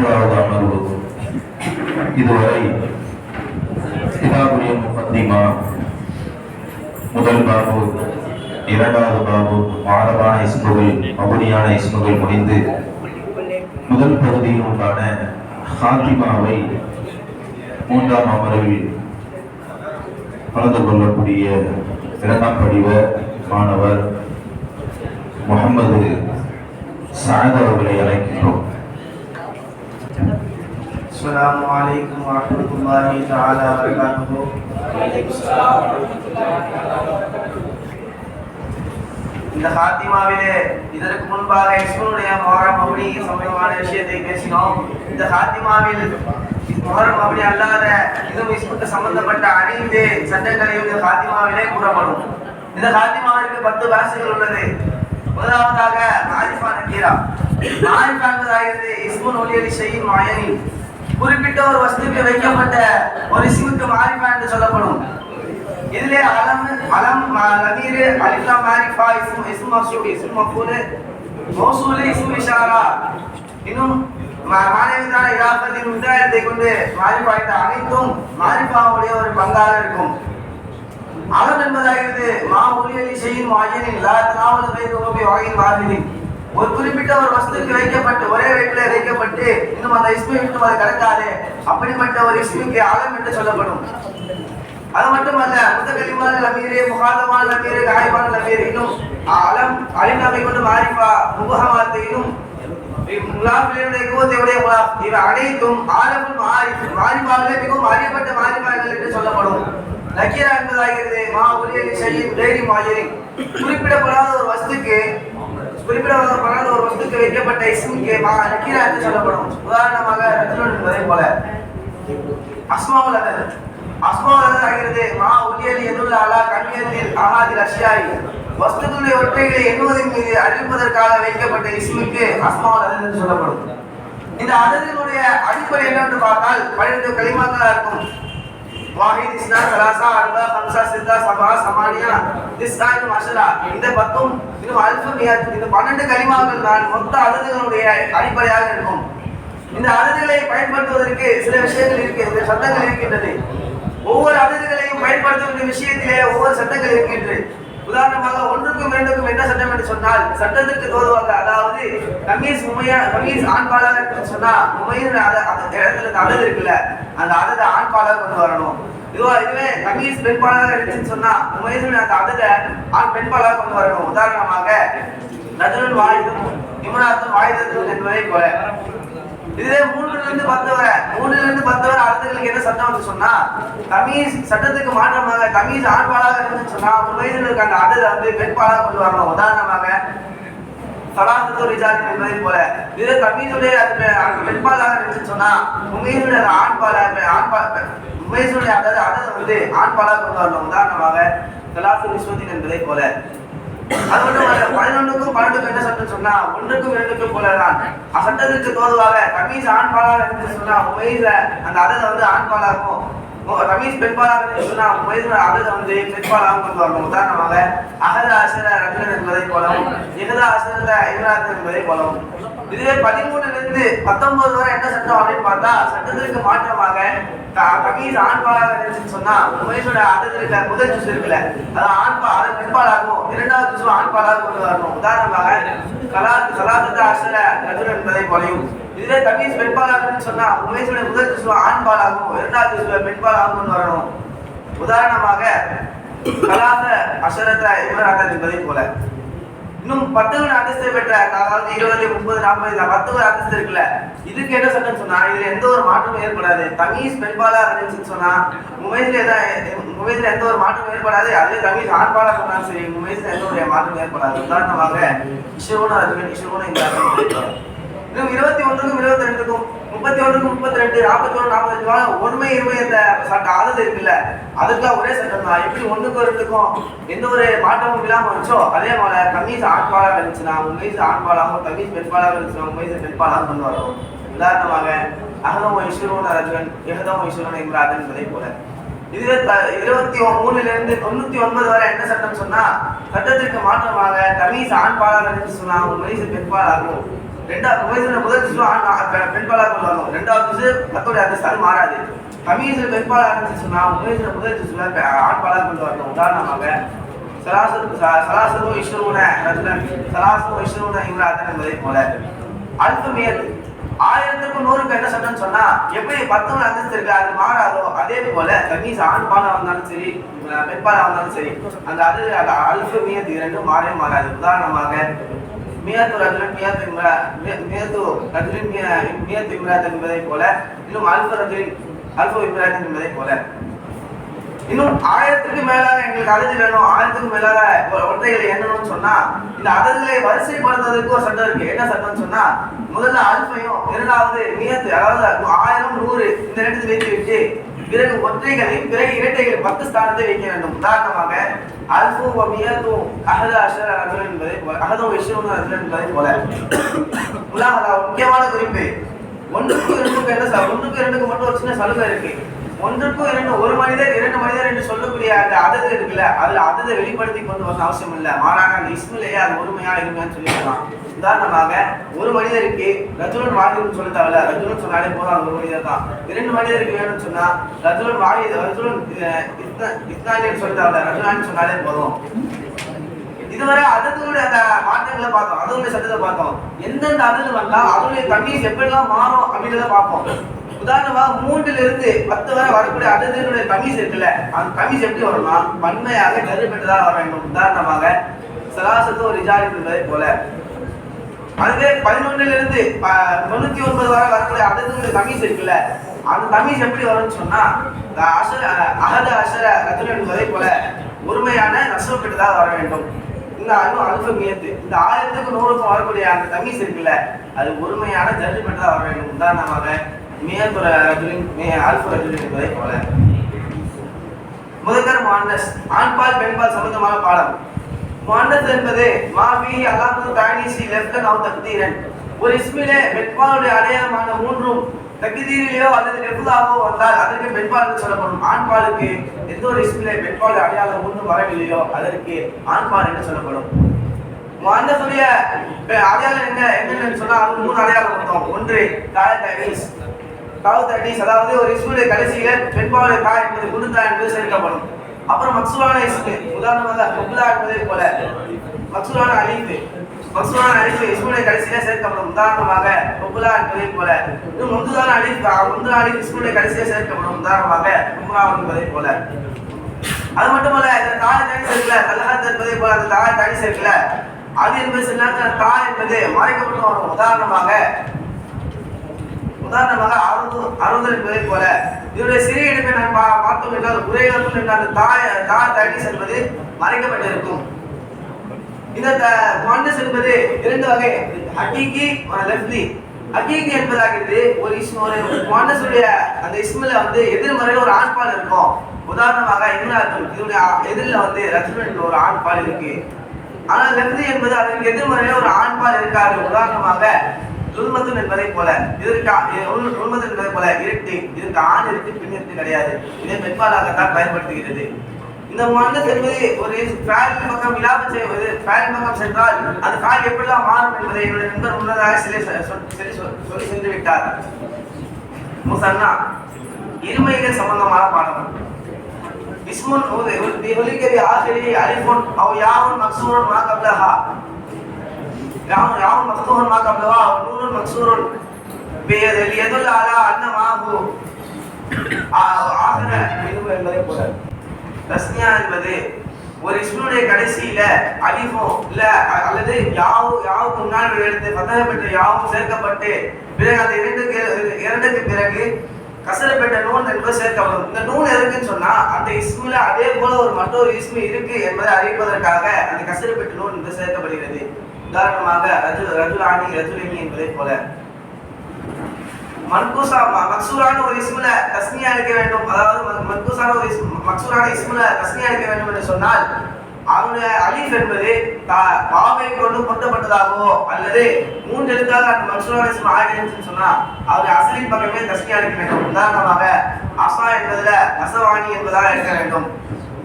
மூன்றாவது அமர்வு. இதுவரை கிதாபுல் முகத்திமா முதல் பாபு, இரண்டாவது பாபு ஆரபான இஸ்முகள் மபுனியான இஸ்முகள் முடிந்து முதல் பகுதியில் உண்டான ஹாத்திமாவை மூன்றாம் அமர்வில் கலந்து கொள்ளக்கூடிய இரண்டாம் படிவ மாணவர் முகமது சாயத் அவர்களை அழைக்கின்றோம். அஸ்ஸலாமு அலைக்கும் வரஹ்மத்துல்லாஹி தஆலா வபரகாத்துஹு. இந்த ஹாத்திமாவிலே இதற்கு முன்பாக இஸ்முடைய முஹர்ரம் மப்னி சம்பந்தமான விஷயத்தை பேசினோம். இந்த ஹாத்திமாவில் முஹர்ரம் மப்னி அல்லாத இதுவும் இஸ்முக்கு சம்பந்தப்பட்ட அனைத்து சட்டங்களையும் இந்த ஹாத்திமாவிலே கூறப்படும். இந்த ஹாத்திமாவிற்கு 10 வாசிகள் உள்ளது. முதலாவதாக மாரிஃபா நக்கீரா. மாரிஃபா என்பது இஸ்முன் ஒலியலி ஷைஇன் முஅய்யனின், குறிப்பிட்ட ஒரு வஸ்துக்கு வைக்கப்பட்ட ஒரு இஸ்முக்கு மாரிஃபா என்று சொல்லப்படும். இதிலே அலம் லமீர் அலிஃப் லாம் மாரிஃபா இஸ்மு மஃசூல் இஸ்மு மஃபூல் மௌசூல் இஸ்மு இஷாரா இன்னும் மானவிதான இலாஃபத்தின் உதாரணத்தை கொண்டு மாரிஃபா இந்த அனைத்தும் மாரிஃபாவுடைய ஒரு பங்காக இருக்கும். அலம் என்பதாகிறது மா ஒலியலி ஷைஇன் முஅய்யனின் லா தனாவல் கைருஹு பி வகையின் வாஹிதின், ஒரு குறிப்பிட்ட ஒரு வஸ்துக்கு வைக்கப்பட்டு ஒரே வகையில வைக்கப்பட்டு இன்னும் அந்த இஸ்மை விட்டு அது கடக்காது, அப்படிப்பட்ட ஒரு இஸ்முக்கு அலம் என்று சொல்லப்படும். அது மட்டுமல்ல முத்தகலிமான லமீர், முகாதமான லமீர், காயிபான லமீர், இன்னும் அலம் அலிஃப் லாமை கொண்டு மாரிஃபா முபஹமாத், இன்னும் முலாஃபிலுடைய கூவத்தையுடைய முலாஃப், இவை அனைத்தும் ஆலமுல் மாரிஃப் மாரிஃபாவிலே மிகவும் அறியப்பட்ட மாரிஃபாக்கள் என்று சொல்லப்படும். நக்கீரா என்பதாகிறது மா ஒலியலி ஷைஇன் கைரி முஅய்யனின், குறிப்பிடப்படாத ஒரு வஸ்துக்கு வைக்கப்பட்ட இஸ்முக்கு நக்கீரா என்று சொல்லப்படும். உதாரணமாக ரஜுலுன் என்பதை போல அஸ்மாவுல் அதத். அஸ்மாவுல் அதத் ஆகிறது மா ஒலியலி யதுல் அலா கன்வியத்தில் அஹாதில் அஷ்யாஇ, வஸ்துக்களுடைய ஒற்றைகளை எண்ணுவதன் மீது அறிவிப்பதற்காக வைக்கப்பட்ட இஸ்முக்கு அஸ்மாவுல் அதத் என்று சொல்லப்படும். இந்த அததினுடைய அடிப்படை என்னவென்று பார்த்தால் 12 கலிமாக்களா இருக்கும். வாஹித், இஸ்னா, சலாசா, அர்பா, ஹம்சா, சித்தா, சபா, சமானியா, திஸ்ஸா, இன்னும் அஷரா, இந்த 10 இன்னும் அல்ஃபு மியாத், இந்த 12 கலிமாக்கள் தான் மொத்த அததுகளுடைய அடிப்படையாக இருக்கும். இந்த அததுகளை பயன்படுத்துவதற்கு சில விஷயங்கள் இருக்கிறது, சட்டங்கள் இருக்கின்றது. ஒவ்வொரு அததுகளையும் பயன்படுத்துகின்ற விஷயத்திலே ஒவ்வொரு சட்டங்கள் இருக்கின்றது. உதாரணமாக 1க்கும் 2க்கும் என்ன சட்டம் என்று சொன்னால் சட்டத்திற்கு தோதுவாக, அதாவது கமீஸ் ஆண்பாலாக இருக்குன்னு சொன்னா முமையின் இடத்துல அதது இருக்குல்ல, அந்த அததை ஆண்பாலாக கொண்டு வரணும். இதுவே கமீஸ் பெண்பாலாக இருந்துச்சுன்னு சொன்னா முமையின் அந்த அததை பெண்பாலாக கொண்டு வரணும். உதாரணமாக ரஜுலுன் வாஹிதுன் இம்ராத்துன் வாஹிதத்துன் என்பதை போல. இதுவே 3லிருந்து 10 வரை அர்த்தங்களுக்கு என்ன சட்டம் வந்து சொன்னா, கமீஸ் சட்டத்துக்கு மாற்றமாக கமீஸ் ஆண்பாலாக இருந்துன்னு சொன்னா முமையினுக்கு அந்த அததை வந்து பெண்பாலாக கொண்டு வரணும். உதாரணமாக சலாசத்து ரிஜால் என்பதை போல. இதுவே கமீஸுடைய பெண்பாலாக இருந்துன்னு சொன்னா முமையினுடைய முமையினுடைய அததை வந்து ஆண்பாலாக கொண்டு வரணும். உதாரணமாக சலாசு நிஸ்வத்தின் என்பதை போல. அது மட்டும் 11க்கும் 12க்கும் என்ன சட்டம் சொன்னா 1க்கும் 2க்கும் போலதான் சட்டத்திற்கு தோதுவாக கமீஸ் ஆண்பாலாக இருந்து சொன்னா முமையில அந்த அததை வந்து ஆண்பாலாகும், கமீஸ் பெண்பாலாக இருந்து சொன்னா முமையில அததை வந்து பெண்பாலாக கொண்டு வரணும். உதாரணமாக அகத அசர ரஜுலன் என்பதை போலவும் இகத அசர இம்ராத் என்பதை போலவும். இதுவே 13லிருந்து 19 வரை என்ன சட்டம் அப்படின்னு பார்த்தா சட்டத்திற்கு மாற்றமாக கமீஸ் ஆண்பாலாக இருந்துச்சுன்னு சொன்னா முமையோட அதது இருக்க முதல் ஜூஸ் இருக்குல்ல, அது பெண்பாலாகும், 2வது ஜூஸ் ஆண்பாலாக கொண்டு வரணும். உதாரணமாக சலாத்து அசர ரஜுலன் என்பதை போலையும். இதுவே கமீஸ் பெண்பாலாக சொன்னா முமையோட முதல் ஜூஸ் ஆண்பாலாகும், 2வது ஜூஸ் பெண்பாலாக கொண்டு வரணும். உதாரணமாக கலாத அசரத்த இம்ராத் என்பதை போல. இன்னும் 10 அந்தஸ்தை பெற்ற, அதாவது 20, 30, 40 10 அந்தஸ்து இருக்குல்ல, இதுக்கு என்ன சட்டம் சொன்னா இதுல எந்த ஒரு மாற்றமும் ஏற்படாது. கமீஸ் பெண்பாலா இருந்துச்சுன்னு சொன்னா முமைஸ்ல எந்த ஒரு மாற்றமும் ஏற்படாது. அதே கமீஸ் ஆண்பாலா சொன்னாலும் சரி முமைஸ்ல எந்த ஒரு மாற்றமும் ஏற்படாது. உதாரணமாக இஷ்ரூன ரஜுலன் இஷ்ரூன இம்ராத். இன்னும் 21க்கும் 22க்கும் 31க்கும் 32, 41, 45 ஒருமை இருமை அந்த சட்டம் அதது இருக்குல்ல, அதுக்கெல்லாம் ஒரே சட்டம் தான். எப்படி 1க்கும் 2க்கும் எந்த ஒரு மாற்றமும் இல்லாம இருந்துச்சோ அதே போல கமீஸ் ஆண்பாலாக இருந்துச்சுன்னா முமைஸ் ஆண்பாலாகவும் கமீஸ் பெண்பாலாக இருந்துச்சுன்னா முமைஸ் பெண்பாலாக கொண்டு வரணும். உதாரணமாக அகதம் இஷ்ரூன ரஜுலன் இஹதம் இஷ்ரூன இம்ராத் என்பதை போல. இதுவே 23லிருந்து 99 வரை என்ன சட்டம் சொன்னா சட்டத்திற்கு மாற்றமாக கமீஸ் ஆண்பாலாக இருந்துச்சு சொன்னா முமைஸ் பெண்பாலாகும், முதல் ஜுஸ் பெண்பாலாக கொண்டு வரணும். ரெண்டாவது ஜுஸ் பத்தோடைய அந்தஸ்து மாறாது. கமீஸில் பெண்பாலாக இருந்துச்சு சொன்னா முதல் ஜுஸ்ல ஆண்பாலாக கொண்டு வரணும். உதாரணமாக சலாசதோ இஷ்ரூன ரஜுலன் சலாசதோ இஷ்ரூன இம்ராத்தன் என்பதை போல. அல்ஃபுமியத் 1000க்கு 100க்கு என்ன சட்டம்னு சொன்னா எப்படி 10 அந்தஸ்து இருக்கு அது மாறாதோ அதே போல கமீஸ் ஆண்பாலா வந்தாலும் சரி பெண்பாலா வந்தாலும் சரி அந்த அது அல்ஃபுமியத் இரண்டும் மாறவே மாறாது. உதாரணமாக மியத்து ரஜுலன் மியத்து ரஜுலின் மியத்து இம்ராத்தன் என்பதை போல, இன்னும் அல்ஃபு இம்ராத்தன் என்பதை போல. இன்னும் 1000க்கு மேலாக எங்களுக்கு அதது வேணும், 1000க்கு மேலாக ஒன்றைகளை எண்ணணும்னு சொன்னா இந்த அததுகளை வரிசைப்படுத்துவதற்கு ஒரு சட்டம் இருக்கு. என்ன சட்டம்னு சொன்னா முதல்ல அல்ஃபையும் இரண்டாவது மியத்து அதாவது 1000 100 இந்த இடத்துல வைத்து விட்டு பிறகு ஒற்றைகளையும் பிறகு இரட்டைகள் 10 ஸ்தானத்தை வைக்க வேண்டும். உதாரணமாக அல்ஃபு வ மியத்து அஹத அஷர ரஜுலன் என்பதை போல அஹது வ இஷ்ரூன ரஜுலன் என்பதை போல. முலாஹதா முக்கியமான குறிப்பு. 1க்கு 2க்கு என்ன 1க்கு 2க்கு மட்டும் ஒரு சின்ன சலுகை இருக்கு. 1க்கு 2 ஒரு மனிதர் 2 மனிதர் என்று சொல்லக்கூடிய அந்த அதது இருக்குல்ல அதுல அததை வெளிப்படுத்தி கொண்டு வர அவசியம் இல்லை. மாறாக அந்த இஸ்மிலேயே அது ஒருமையா இருமையான்னு சொல்லிக்கலாம். உதாரணமாக ஒரு மனிதருக்கு ரஜுலன் வாஹிதுன்னு சொல்ல தேவையில்ல, ரஜுலன் சொன்னாலே போதும் அது ஒரு மனிதர் தான். 2 மனிதருக்கு வேணும்னு சொன்னா ரஜுலன் வாஹித் ரஜுலன் இஸ்னானின்னு சொல்ல தேவையில்ல, ரஜுலான்னு சொன்னாலே போதும். இதுவரை அதனுடைய அந்த மாற்றங்களை பார்த்தோம், அதனுடைய சட்டத்தை பார்த்தோம். எந்தெந்த அதது வந்தா அதனுடைய கமீஸ் எப்படிலாம் மாறும் அப்படின்றத பார்ப்போம். உதாரணமாக 3லிருந்து 10 வரை வரக்கூடிய அதனுடைய கமீஸ் இருக்குல்ல அந்த கமீஸ் எப்படி வரும்னா பன்மையாக ஜரு பெற்றதாக வர வேண்டும். உதாரணமாக சலாசத்து ஒரு ரிஜாலி என்பதை போல. அதுவே 11லிருந்து 99 வரை வரக்கூடிய அதனுடைய கமீஸ் இருக்குல்ல அந்த கமீஸ் எப்படி வரும்னு சொன்னா அஹத அஷர ரஜுலன் என்பதை போல ஒருமையான நஸ்பு பெற்றதாக வர வேண்டும். இந்த அல்ஃபுமியத் இந்த 1000க்கு 100க்கும் வரக்கூடிய அந்த கமீஸ் இருக்குல்ல அது ஒருமையான ஜரு பெற்றதாக வர வேண்டும். உதாரணமாக மியத்து ரஜுலின் அல்ஃபு ரஜுலின் என்பதை போல. முதக்கர் முஅன்னஸ் ஆண்பால் பெண்பால் சம்பந்தமான பாடம். முஅன்னஸ் என்பது மாஃபி அலாமத்து தானீசி லெஃப்டன் அவ் தக்தீரன் ஒரு இஸ்மிலே பெண்பாலுடைய அடையாளமான 3ம் தக்தீரிலேயோ அல்லது லெஃப்தாவோ வந்தால் அதற்கு பெண்பால் என்று சொல்லப்படும். ஆண்பாலுக்கு எந்த ஒரு இஸ்மிலே பெண்பாலுடைய அடையாளம் 3 வரவில்லையோ அதற்கு ஆண்பால் என்று சொல்லப்படும். முஅன்னஸுடைய அடையாளம் என்னன்னு சொன்னா 3 அடையாளம் மொத்தம். ஒன்று தாவத் அனீஸ் அதாவது ஒரு இஸ்முடைய கடைசியில பெண்பாலுடைய தா என்பது குடுதா என்பது சேர்க்கப்படும். அப்புறம் மக்சூரான இஸ்மு உதாரணமாக குப்லா என்பதை போல மக்சூரான அலிஃப் இஸ்முடைய கடைசியில சேர்க்கப்படும். உதாரணமாக குப்லா என்பதை போல. இன்னும் முந்துதான அலிஃப் இஸ்முடைய கடைசியில சேர்க்கப்படும். உதாரணமாக குப்லா என்பதை போல. அது மட்டுமல்ல இந்த தாய் தனி சேர்க்கல தலஹத் என்பதை போல அந்த தாய் தனி சேர்க்கல அது என்பது சில தாய் என்பது மறைக்கப்பட்டு வரும். உதாரணமாக அறுதல் என்பதை போல. இதனுடைய சிறிய இடத்தை நான் பார்த்தோம் என்றால் உரையாற்றும் என்ற அந்த தாய் தனி என்பது மறைக்கப்பட்டிருக்கும். இந்த முஅன்னஸ் என்பது 2 வகை ஹகீகி லஃப்தி. ஹகீகி என்பதாகிறது ஒரு முஅன்னஸுடைய அந்த இஸ்மில எதிர்மறையில் ஒரு ஆண்பால் இருக்கும். உதாரணமாக இதனுடைய எதிரில் ரஜுலன் ஒரு ஆண்பால் இருக்கு. ஆனால் லஃப்தி என்பது அதற்கு எதிர்மறையில் ஒரு ஆண்பால் இருக்காது. உதாரணமாக துல்மத்துன் என்பதை போல உல்மத்துன் என்பதை போல இருட்டு இதற்கு ஆண் இருக்கு பெண் இருக்கு கிடையாது. இதை பெண்பாலாகத்தான் பயன்படுத்துகிறது. இந்த முஅன்னஸ் என்பது ஒரு ஃபேல் பக்கம் இலாப செய்வது ஃபேல் பக்கம் சென்றால் அந்த ஃபேல் எப்படிலாம் மாறும் என்பதை என்னுடைய நண்பர் முன்னதாக சொல்லி சென்று விட்டார். முசன்னா இருமைகள் சம்பந்தமான பாடம். இஸ்முன் பிஹுலிகி ஆகிரி அலிஃபுன் அவ் யாவுன் மக்சூரன் மா கப்லஹா யாவுன் மஃதூஹன் மா கப்லஹா அவ் நூனுன் மக்சூரன் லியதுல் அலா அன்ன மாஹு ஆகிர இது என்பதை போல. தஸ்னியா என்பது ஒரு இஸ்முடைய கடைசியில அலிஃபோ இல்ல அல்லது யாவுக்கு முன்னாடி எடுத்து ஃபதஹ் பெற்ற யாவும் சேர்க்கப்பட்டு பிறகு அந்த இரண்டுக்கு பிறகு கசரப்பட்ட நூன் என்பது சேர்க்கப்படும். இந்த நூன் எதுக்குன்னு சொன்னா அந்த இஸ்முல அதே போல ஒரு மற்றொரு இஸ்மு இருக்கு என்பதை அறிவிப்பதற்காக அந்த கசரப்பட்ட நூன் என்பது சேர்க்கப்படுகிறது. உதாரணமாக ரஜுலானி ரஜுலினி என்பதை போல. மக்சூரான ஒரு இஸ்முல தஸ்னியா எடுக்க வேண்டும், அதாவது மக்சூரான இஸ்முல தஸ்னியா எடுக்க வேண்டும் என்று சொன்னால் அவனுடைய அலிஃப் என்பது பாவை கொண்டு பொருத்தப்பட்டதாகவோ அல்லது 3 எழுத்தாக அந்த மக்சூரான இஸ்மு ஆகிடுச்சுன்னு சொன்னா அவருடைய அசலின் பக்கமே தஸ்னியா எடுக்க வேண்டும். உதாரணமாக அசா என்பதுல அசவாணி என்பதாக எடுக்க வேண்டும்.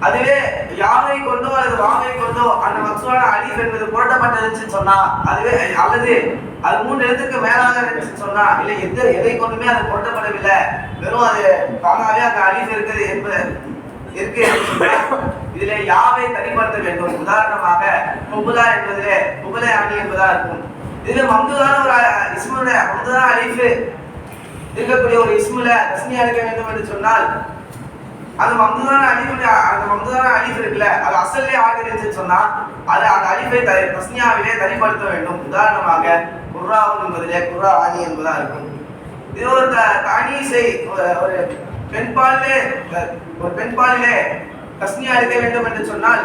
அதுவே யாவை கொண்டோ அல்லது வாவை கொண்டோ அந்த மக்சூரான அலிஃப் என்பது புரட்டப்பட்டிருந்துச்சுன்னு சொன்னா, அதுவே அல்லது அது 3 எழுத்துக்கு மேலாக இருந்துச்சுன்னு சொன்னா, இல்ல எதை கொண்டுமே அது புரட்டப்படவில்லை, வெறும் அது தானாவே அந்த அலிஃப் இருக்குது என்பது இருக்கு. இதுல யாவை தனிப்படுத்த வேண்டும். உதாரணமாக முபுலா என்பதிலே முபுலை அணி என்பதா இருக்கும். இதுல மம்துதான ஒரு இஸ்முல மம்துதான அலிஃப் இருக்கக்கூடிய ஒரு இஸ்முல தஸ்னியா இருக்க வேண்டும் என்று சொன்னால், அந்த மம்துதான அலிஃப் இருக்குல்ல, அது அசல்லே ஆகிருச்சுன்னு சொன்னா அது அந்த அலிஃபை தஸ்னியாவிலே தனிப்படுத்த வேண்டும். உதாரணமாக குர்ராவுன் என்பதிலே குர்ரா ஆனி என்பதா இருக்கும். இது ஒரு தானீஸை ஒரு பெண்பாலிலே தஸ்னியா இருக்க வேண்டும் என்று சொன்னால்,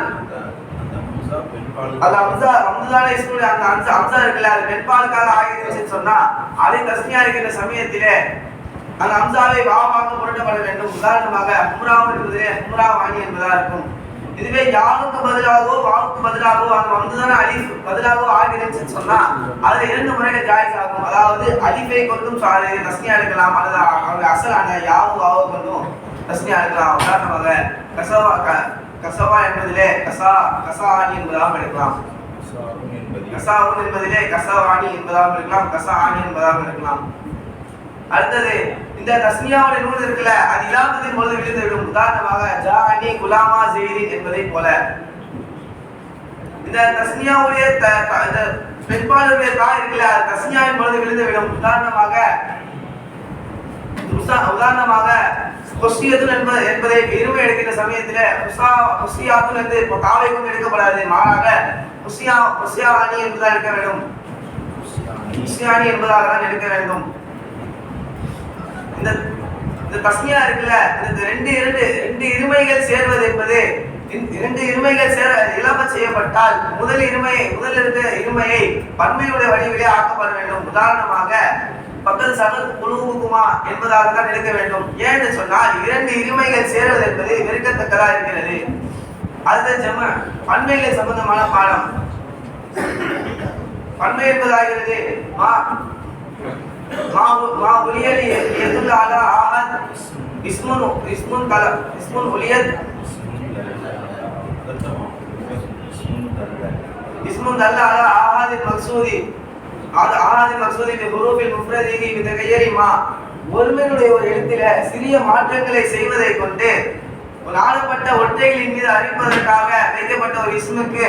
அது அம்சான இஸ்முல அந்த அம்சா இருக்குல்ல, அது பெண்பாலுக்காக ஆகிருச்சுன்னு சொன்னா அதை தஸ்னியா இருக்கின்ற சமயத்திலே அந்த அம்சாவை வாவாக புரட்டப்பட வேண்டும். உதாரணமாக ஹும்ராவுன் என்பதிலே ஹும்ரா வாணி என்பதா இருக்கும். இதுவே யாவுக்கு பதிலாகவோ வாவுக்கு பதிலாகவோ அந்த மம்துதான அலிஃப் பதிலாகவோ ஆகிருச்சுன்னு சொன்னா அதுல 2 முறைகள் ஜாயிஸ் ஆகும். அதாவது அலிஃபை கொண்டும் தஸ்னியா எடுக்கலாம், அல்லது அவங்க அசலான யாவு வாவை கொண்டும் தஸ்னியா எடுக்கலாம். உதாரணமாக கசவா என்பதிலே கசாவாணி என்பதாகவும் எடுக்கலாம், கசாவுன் என்பதிலே கசாவாணி என்பதாகவும் இருக்கலாம், கசாஆனி என்பதாகவும் இருக்கலாம். அடுத்தது இந்த தஸ்னியாவுடைய நூல் இருக்குல்ல, அது இலாமத்தின் பொழுது விழுந்து விடும். உதாரணமாக ஜாஅனி குலாமா ஜெயிரின் என்பதை போல இந்த தஸ்னியாவுடைய பெண்பாலுடைய தா இருக்குல்ல, அது தஸ்னியாவின் பொழுது விழுந்து விடும். உதாரணமாக குஸ்தியத்துன் என்பதை இருமை எடுக்கின்ற சமயத்திலே குஸ்தியாத்துன் என்று தாவை கொண்டு எடுக்கப்படாது, மாறாக குஸ்தியானி என்பதாக எடுக்க வேண்டும், குஸ்தியானி என்பதாக தான் எடுக்க வேண்டும். இந்த தஸ்னியா இருக்குல்ல, இந்த ரெண்டு இருமைகள் சேர்வது என்பது 2 இருமைகள் இழப்ப செய்யப்பட்டால் முதல் இருக்க இருமையை பன்மையுடைய வடிவிலே ஆக்கப்பட வேண்டும். உதாரணமாக பக்கத்து சகல் குழுவுக்குமா என்பதாக தான் எடுக்க வேண்டும். ஏன்னு சொன்னால் 2 இருமைகள் சேர்வது என்பது வெறுக்கத்தக்கதா இருக்கிறது. அடுத்த பன்மைகள் சம்பந்தமான பாடம். பன்மை என்பதாகிறது மா உலியலி யதுல் அலா ஆஹத் இஸ்முன் தல்ல அலா ஆஹாதில் மக்சூதி பிஹுரூஃபில் முஃப்ரதிஹி பிதகய்யரி மா. ஒருமையுடைய ஒரு எழுத்தில சிறிய மாற்றங்களை செய்வதை கொண்டு நாடப்பட்ட ஒற்றைகளின் மீது அறிவிப்பதற்காக வைக்கப்பட்ட ஒரு இஸ்முக்கு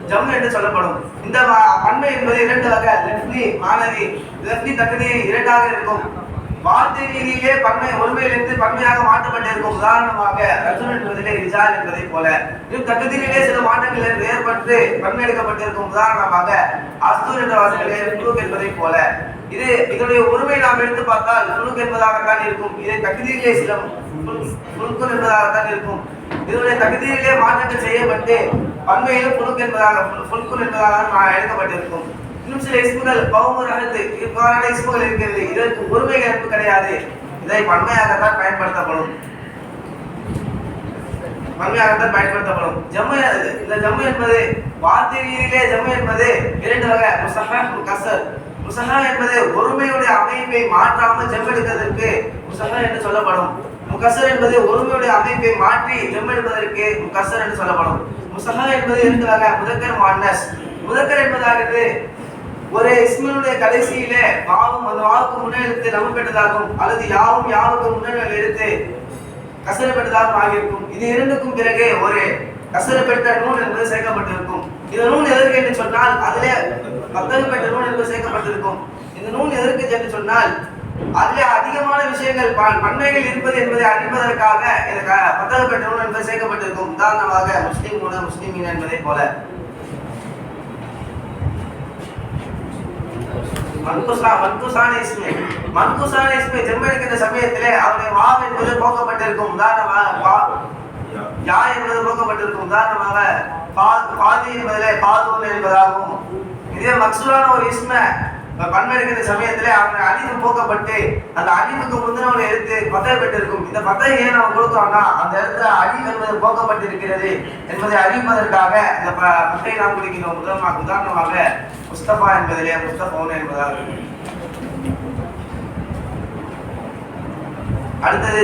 ஜம் என்று சொல்லப்படும். இந்த பன்மை என்பது 2 வகை, லஃப்லி மானவி. லஃப்லி தக்தீரி 2ஆக இருக்கும். வார்த்தை ரீதியிலே பன்மை ஒருமையிலிருந்து பன்மையாக மாற்றப்பட்டிருக்கும். உதாரணமாக ரஜுல் என்பதிலே ரிஜால் என்பதை போல. இது தக்தீரிலே சில மாற்றங்கள் ஏற்பட்டு பன்மை எடுக்கப்பட்டிருக்கும். உதாரணமாக அஸ்தூர் என்ற வார்த்தையிலே ஃபுலூக் என்பதை போல. இதனுடைய ஒருமை நாம் எடுத்து பார்த்தால் ஃபுலூக் என்பதாகத்தான் இருக்கும். இதை தக்தீரிலே சில ஃபுல்குன் என்பதாகத்தான் இருக்கும். இதனுடைய தக்தீரிலே மாற்றங்கள் செய்யப்பட்டு பன்மையிலும் ஃபுல்குன் என்பதாக எடுக்கப்பட்டிருக்கும். இன்னும் சில இஸ்முகள் கௌமுர் அஹத் இவ்வாறான இஸ்முகள் இருக்கிறது. இதற்கு ஒருமைகள் என்பது கிடையாது. இதை பன்மையாகத்தான் பயன்படுத்தப்படும். இந்த ஜம்மு என்பது வார்த்தை ரீதியிலே ஜம்மு என்பது 2 வகை, முஸஹஹ் முகஸ்ஸர். முஸஹஹ் என்பது ஒருமையுடைய அமைப்பை மாற்றாமல் ஜம் எடுப்பதற்கு முஸஹஹ் என்று சொல்லப்படும். முகஸ்ஸர் என்பது ஒருமையுடைய அமைப்பை மாற்றி ஜம் எடுப்பதற்கு முகஸ்ஸர் என்று சொல்லப்படும். முஸஹஹ் என்பது 2 வகை, முதக்கர் முஅன்னஸ். முதக்கர் என்பதாகிறது ஒரு இஸ்மினுடைய கடைசியிலே வாவும் அந்த வாவுக்கு முன்னெழுத்து நம்ம பெற்றதாகும், அல்லது யாவும் யாவுக்கு முன்னெழுத்து எடுத்து கசர பெற்றதாகவும் ஆகியிருக்கும். இது 2க்கும் பிறகு ஒரு கசர பெற்ற நூல் என்பது சேர்க்கப்பட்டிருக்கும். இந்த நூல் எதற்கு என்று சொன்னால் அதிலே பத்தல் பெற்ற நூல் என்பது சேர்க்கப்பட்டிருக்கும். இந்த நூல் எதற்கு என்று சொன்னால் அதிலே அதிகமான விஷயங்கள் பன்மைகள் இருப்பது என்பதை அறிவதற்காக இந்த பத்தல் பெற்ற நூல் என்பது சேர்க்கப்பட்டிருக்கும். உதாரணமாக முஸ்லிம் என்பதை போல. மன்குசான இஸ்மை ஜம் எடுக்கின்ற சமயத்திலே அவருடைய வாவ் என்பது போக்கப்பட்டிருக்கும். உதாரணமாக யா என்பது போக்கப்பட்டிருக்கும். உதாரணமாக பாதி என்பதிலே பாதூன் என்பதாகவும். இதே மக்சூரான ஒரு இஸ்மை பன்மை எடுக்கின்ற சமயத்திலே அவருடைய அலிஃப் போக்கப்பட்டு அந்த அலிஃபுக்கு முந்தின ஒரு எழுத்து பத்தை பெற்றிருக்கும். இந்த பத்தை ஏன் நம்ம கொடுத்தோம்னா அந்த இடத்துல அலிஃப் என்பது போக்கப்பட்டிருக்கிறது என்பதை அறிவிப்பதற்காக இந்த பத்தை நாம் குறிக்கிறோம். உதாரணமாக முஸ்தபா என்பதிலே முஸ்தபவுன் என்பதாக. அடுத்தது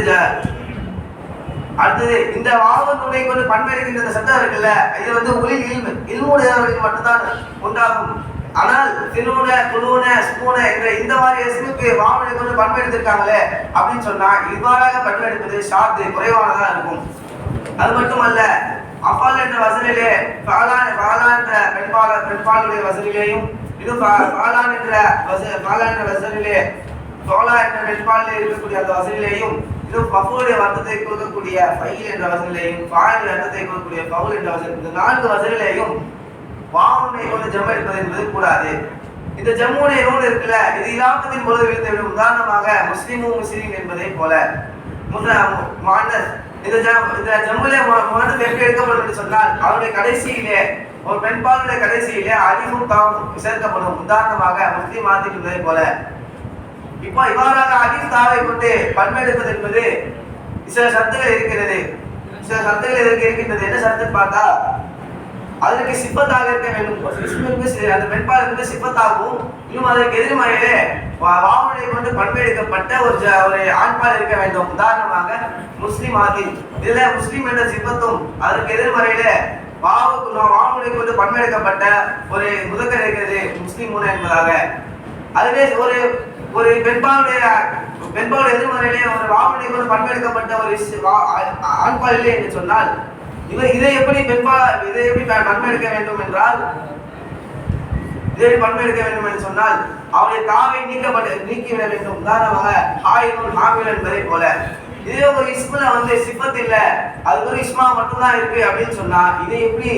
அடுத்தது இந்த வாவு நுனை கொண்டு பண்பெடுக்கின்ற இந்த சட்டம் இருக்குல்ல, இது வந்து உளில் இல்முடையவர்களுக்கு மட்டும்தான் உண்டாகும். ஆனால் தினூன குலூன ஸ்பூன என்ற இந்த மாதிரி எஸ்முக்கு வாவனை கொண்டு பண்பெடுத்திருக்காங்களே அப்படின்னு சொன்னா இவ்வாறாக பண்பெடுப்பது ஷாத்து குறைவானதா இருக்கும். அது மட்டுமல்ல, அப்பால் என்ற வசனிலே பாலான் என்ற பெண்பாலுடைய வசனிலேயும், இது பாலான் என்ற வசனிலே தோலா என்ற பெண்பாலிலே இருக்கக்கூடிய அந்த வசனிலேயும், இது பஃபுடைய வர்த்தத்தை கொடுக்கக்கூடிய ஃபைல் என்ற வசனிலேயும், பாலின் அர்த்தத்தை கொடுக்கக்கூடிய பவுல் என்ற வசனி, இந்த 4 வசனிலேயும் வாவுனை கொண்டு ஜம்ம எடுப்பது என்பது கூடாது. இந்த ஜம்முடைய நூல் இருக்குல்ல, இது இலாபத்தின் பொழுது விழுந்துவிடும். உதாரணமாக முஸ்லிம் என்பதை போல இந்த ஜம்முல எப்படி எடுக்கப்படும் என்று சொன்னால் அவருடைய கடைசியிலே ஒரு பெண்பாலுடைய கடைசியிலே அலிஃபும் தாவும் சேர்க்கப்படும். உதாரணமாக முஸ்லிம் ஆதிக் என்பதை போல. இப்போ இவ்வாறாக அலிஃப் தாவை கொண்டு பண்பெடுப்பது என்பது சில சத்துகள் இருக்கிறது. சில சத்துகள் இருக்கின்றது. என்ன சத்துன்னு பார்த்தா, அதற்கு சிப்பத்தாக இருக்க வேண்டும். அந்த பெண்பாலுக்கு சிப்பத்தாகவும், இன்னும் அதற்கு எதிர்மறையிலே வாவனை கொண்டு பண்பெடுக்கப்பட்ட ஒரு ஆண்பால் இருக்க வேண்டும். உதாரணமாக முஸ்லிம் ஆதி, இதுல முஸ்லிம் என்ற சிப்பத்தும் அதற்கு எதிர்மறையிலே வாவனை கொண்டு பண்பெடுக்கப்பட்ட ஒரு முதக்கர் இருக்கிறது முஸ்லிம் என்பதாக. அதுவே ஒரு பெண்பாலுடைய எதிர்மறையிலே ஒரு வாவனை கொண்டு பண்பெடுக்கப்பட்ட ஒரு ஆண்பால் இல்லை என்று சொன்னால் இதை எப்படி பண்பெடுக்க வேண்டும் என்றால், என்று சொன்னால் அவருடைய தாவை நீக்கிவிட வேண்டும். உதாரணமாக ஹாயினுன் ஹாமில் என்பதை போல. இதே ஒரு இஸ்முல வந்து சிப்பத் இல்ல, அது ஒரு இஸ்மா மட்டும்தான் இருக்கு அப்படின்னு சொன்னா இதை எப்படி